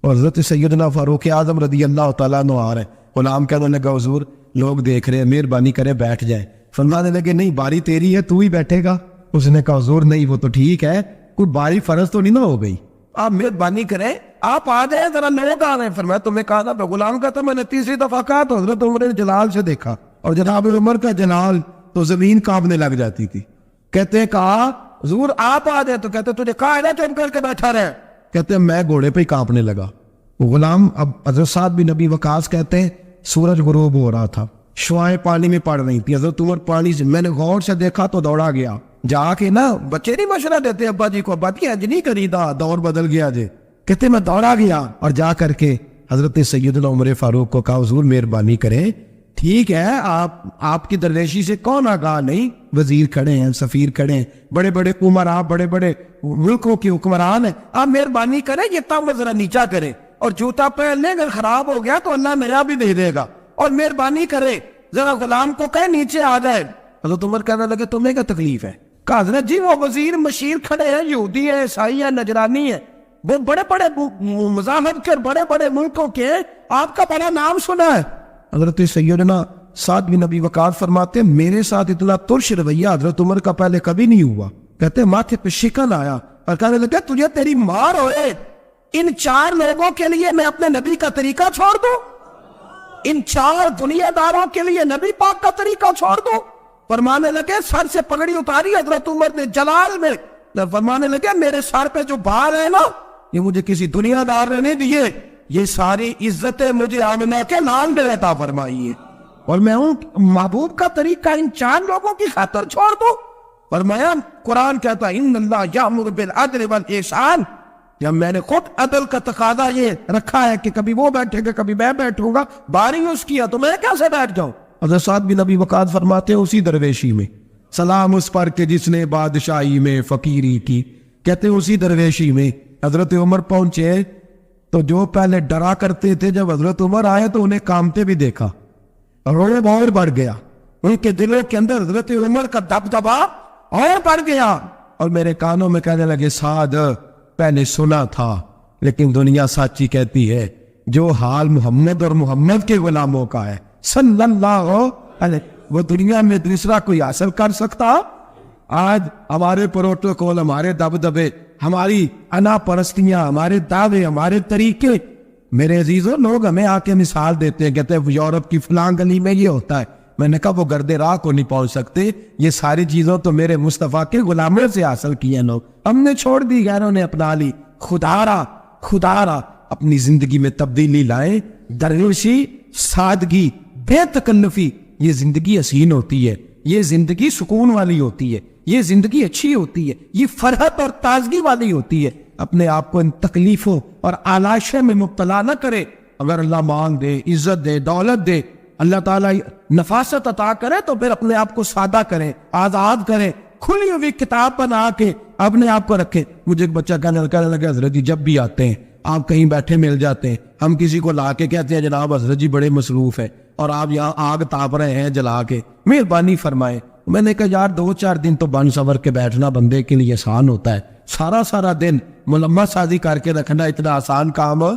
اور حضرت سیدنا فاروق اعظم رضی اللہ تعالیٰ عنہ آ رہے ہیں. غلام کہنے لگا حضور لوگ دیکھ رہے ہیں، مہربانی کرے بیٹھ جائیں. فرمانے لگے نہیں باری تیری ہے، تو ہی بیٹھے گا. اس نے کہا حضور نہیں وہ تو ٹھیک ہے، کوئی باری فرض تو نہیں نہ ہو گئی، آپ مہربانی کریں آپ آ جائیں، ذرا لوگ آ رہے ہیں. فرمایا تمہیں کہا تھا. غلام کا تھا میں نے تیسری دفعہ کہا تو حضرت عمر نے جلال سے دیکھا، اور جناب عمر کا جلال تو زمین کانپنے لگ جاتی تھی. کہتے ہیں کہا حضور آپ آ جائیں، تو کہتے تجھے کہا ہے نا چپ کر کے بیٹھا رہے. کہتے ہیں میں گھوڑے پہ ہی کانپنے لگا. غلام اب حضرت سعد بن ابی وقاص کہتے ہیں سورج غروب ہو رہا تھا، شعائیں پانی میں پڑ رہی تھی. حضرت عمر پانی سے میں نے غور سے دیکھا تو دوڑا گیا. جا کے نا بچے نہیں مشورہ دیتے ابا جی کو، ابا جی اج نہیں کریدا، دور بدل گیا جے. کہتے میں دوڑا گیا اور جا کر کے حضرت سیدنا عمر فاروق کو کہا حضور مہربانی کریں، ٹھیک ہے آپ کی درویشی سے کون آگاہ نہیں، وزیر کھڑے ہیں، سفیر کھڑے ہیں، بڑے بڑے عمراء، بڑے بڑے ملکوں کے حکمران ہیں، آپ مہربانی کریں یہ تام ذرا نیچا کریں، اور جوتا پہن لیں، اگر خراب ہو گیا تو اللہ نیا بھی دے دے گا، اور مہربانی کرے ذرا غلام کو کہیں نیچے آ جائے. حضرت عمر کہنے لگے تمہیں کیا تکلیف ہے؟ کہا حضرت جی وہ وزیر مشیر کھڑے ہیں، یہودی ہیں، عیسائی ہیں، نجرانی ہیں، وہ بڑے بڑے مذاہب کے بڑے بڑے ملکوں کے، آپ کا بڑا نام سنا ہے. حضرت سیدنا سعد بن ابی وقاص فرماتے ہیں میرے ساتھ اتنا ترش رویہ حضرت عمر کا پہلے کبھی نہیں ہوا. کہتے ہیں ماتھے پہ شکن آیا اور کہنے لگا تجھے تیری مار ہوئے، ان 4 لوگوں کے لیے میں اپنے نبی کا طریقہ چھوڑ دوں، ان 4 دنیا داروں کے لیے نبی پاک کا طریقہ چھوڑ دوں. فرمانے لگے سر سے پگڑی اتاری حضرت عمر نے جلال میں، فرمانے لگے میرے سر پہ جو بار ہے نا یہ مجھے کسی دنیا دار نے نہیں دیے، یہ ساری عزتیں مجھے آمنہ کے نام میں عطا فرمائی ہے، اور میں ہوں محبوب کا طریقہ ان 4 لوگوں کی خاطر چھوڑ دوں. فرمایا قرآن کہتا ہے ان اللہ یامر بالعدل والاحسان، جب میں نے خود عدل کا تقاضا یہ رکھا ہے کہ کبھی وہ بیٹھے گا کبھی میں بیٹھوں گا، باری اس کیا تو میں کیسے بیٹھ جاؤں. حضرت سعد بن ابی وقاص فرماتے ہیں اسی درویشی میں سلام اس پر کہ جس نے بادشاہی میں فقیری کی. کہتے ہیں اسی درویشی میں حضرت عمر پہنچے تو جو پہلے ڈرا کرتے تھے جب حضرت عمر آئے تو انہیں کامتے بھی دیکھا، روب اور بڑھ گیا، ان کے دلوں کے اندر حضرت عمر کا دبدبا اور بڑھ گیا، اور میرے کانوں میں کہنے لگے سعد پہلے سنا تھا لیکن دنیا سچی کہتی ہے جو حال محمد اور محمد کے غلاموں کا ہے صلی اللہ علیہ وہ دنیا میں دوسرا کوئی حاصل کر سکتا. آج ہمارے پروٹوکول، ہمارے دبدبے، ہماری انا پرستیاں، ہمارے دعوے، ہمارے طریقے، میرے عزیزوں لوگ ہمیں آ کے مثال دیتے ہیں، کہتے ہیں یورپ کی فلاں گلی میں یہ ہوتا ہے. میں نے کہا وہ گرد راہ کو نہیں پہنچ سکتے، یہ ساری چیزوں تو میرے مصطفیٰ کے غلاموں سے حاصل کی ہیں لوگ، ہم نے چھوڑ دی، غیروں نے اپنا لی. خدا را اپنی زندگی میں تبدیلی لائیں. درویشی، سادگی، بے تکلفی، یہ زندگی حسین ہوتی ہے، یہ زندگی سکون والی ہوتی ہے، یہ زندگی اچھی ہوتی ہے، یہ فرحت اور تازگی والی ہوتی ہے. اپنے آپ کو ان تکلیفوں اور آلائشوں میں مبتلا نہ کرے. اگر اللہ مال دے، عزت دے، دولت دے، اللہ تعالیٰ نفاست عطا کرے تو پھر اپنے آپ کو سادہ کریں، آزاد کریں، کھلی ہوئی کتاب بنا کے اپنے آپ کو رکھیں۔ مجھے ایک بچہ کہنے لگا حضرت جی جب بھی آتے ہیں آپ کہیں بیٹھے مل جاتے ہیں، ہم کسی کو لا کے کہتے ہیں جناب حضرت جی بڑے مصروف ہیں اور آپ یہاں آگ تاپ رہے ہیں جلا کے، مہربانی فرمائیں۔ میں نے کہا یار 2-4 دن تو بن سور کے بیٹھنا بندے کے لیے آسان ہوتا ہے، سارا دن ملمت سازی کر کے رکھنا اتنا آسان کام ہو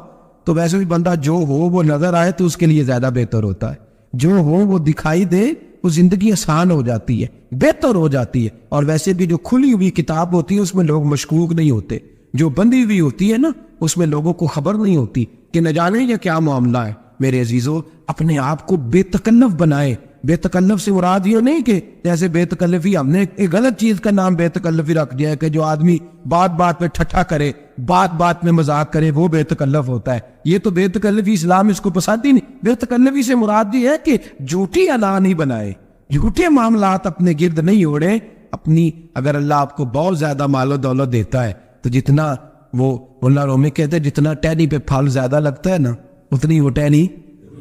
تو ویسے بھی بندہ جو ہو وہ نظر آئے تو اس کے لیے زیادہ بہتر ہوتا ہے، جو ہو وہ دکھائی دے، وہ زندگی آسان ہو جاتی ہے، بہتر ہو جاتی ہے۔ اور ویسے بھی جو کھلی ہوئی کتاب ہوتی ہے اس میں لوگ مشکوک نہیں ہوتے، جو بندی ہوئی ہوتی ہے نا اس میں لوگوں کو خبر نہیں ہوتی کہ نہ جانے یہ کیا معاملہ ہے۔ میرے عزیزو اپنے آپ کو بے تکلف بنائے۔ بے تکلف سے مراد یہ نہیں کہ جیسے بے تکلفی ہم نے ایک غلط چیز کا نام بے تکلفی رکھ دیا ہے کہ جو آدمی بات بات پہ ٹھٹھا کرے، بات بات میں مذاق کرے وہ بے تکلف ہوتا ہے۔ یہ تو بے تکلفی اسلام اس کو پسند ہی نہیں۔ بے تکلفی سے مراد یہ ہے کہ جھوٹی انا نہیں بنائے، جھوٹے معاملات اپنے گرد نہیں اوڑے۔ اپنی اگر اللہ آپ کو بہت زیادہ مال و دولت دیتا ہے تو جتنا وہ مولا رومی کہتے ہیں جتنا ٹہنی پہ پھل زیادہ لگتا ہے نا اتنی وہ ٹہنی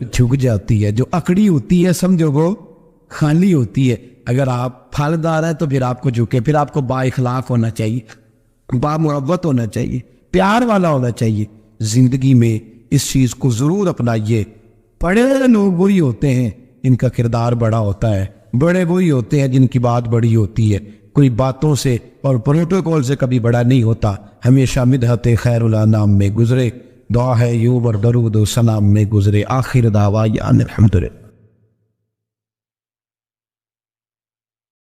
جھک جاتی ہے، جو اکڑی ہوتی ہے سمجھو وہ خالی ہوتی ہے۔ اگر آپ پھلدار ہیں تو پھر آپ کو جھکے، پھر آپ کو با اخلاق ہونا چاہیے، با محبت ہونا چاہیے، پیار والا ہونا چاہیے۔ زندگی میں اس چیز کو ضرور اپنائیے۔ بڑے لوگ وہی ہوتے ہیں ان کا کردار بڑا ہوتا ہے، بڑے وہی ہوتے ہیں جن کی بات بڑی ہوتی ہے۔ کوئی باتوں سے اور پروٹوکول سے کبھی بڑا نہیں ہوتا، ہمیشہ مدحت خیر الانام میں گزرے۔ دعا ہے یوں اور درود و سلام میں گزرے۔ آخر دعویٰ الحمدللہ۔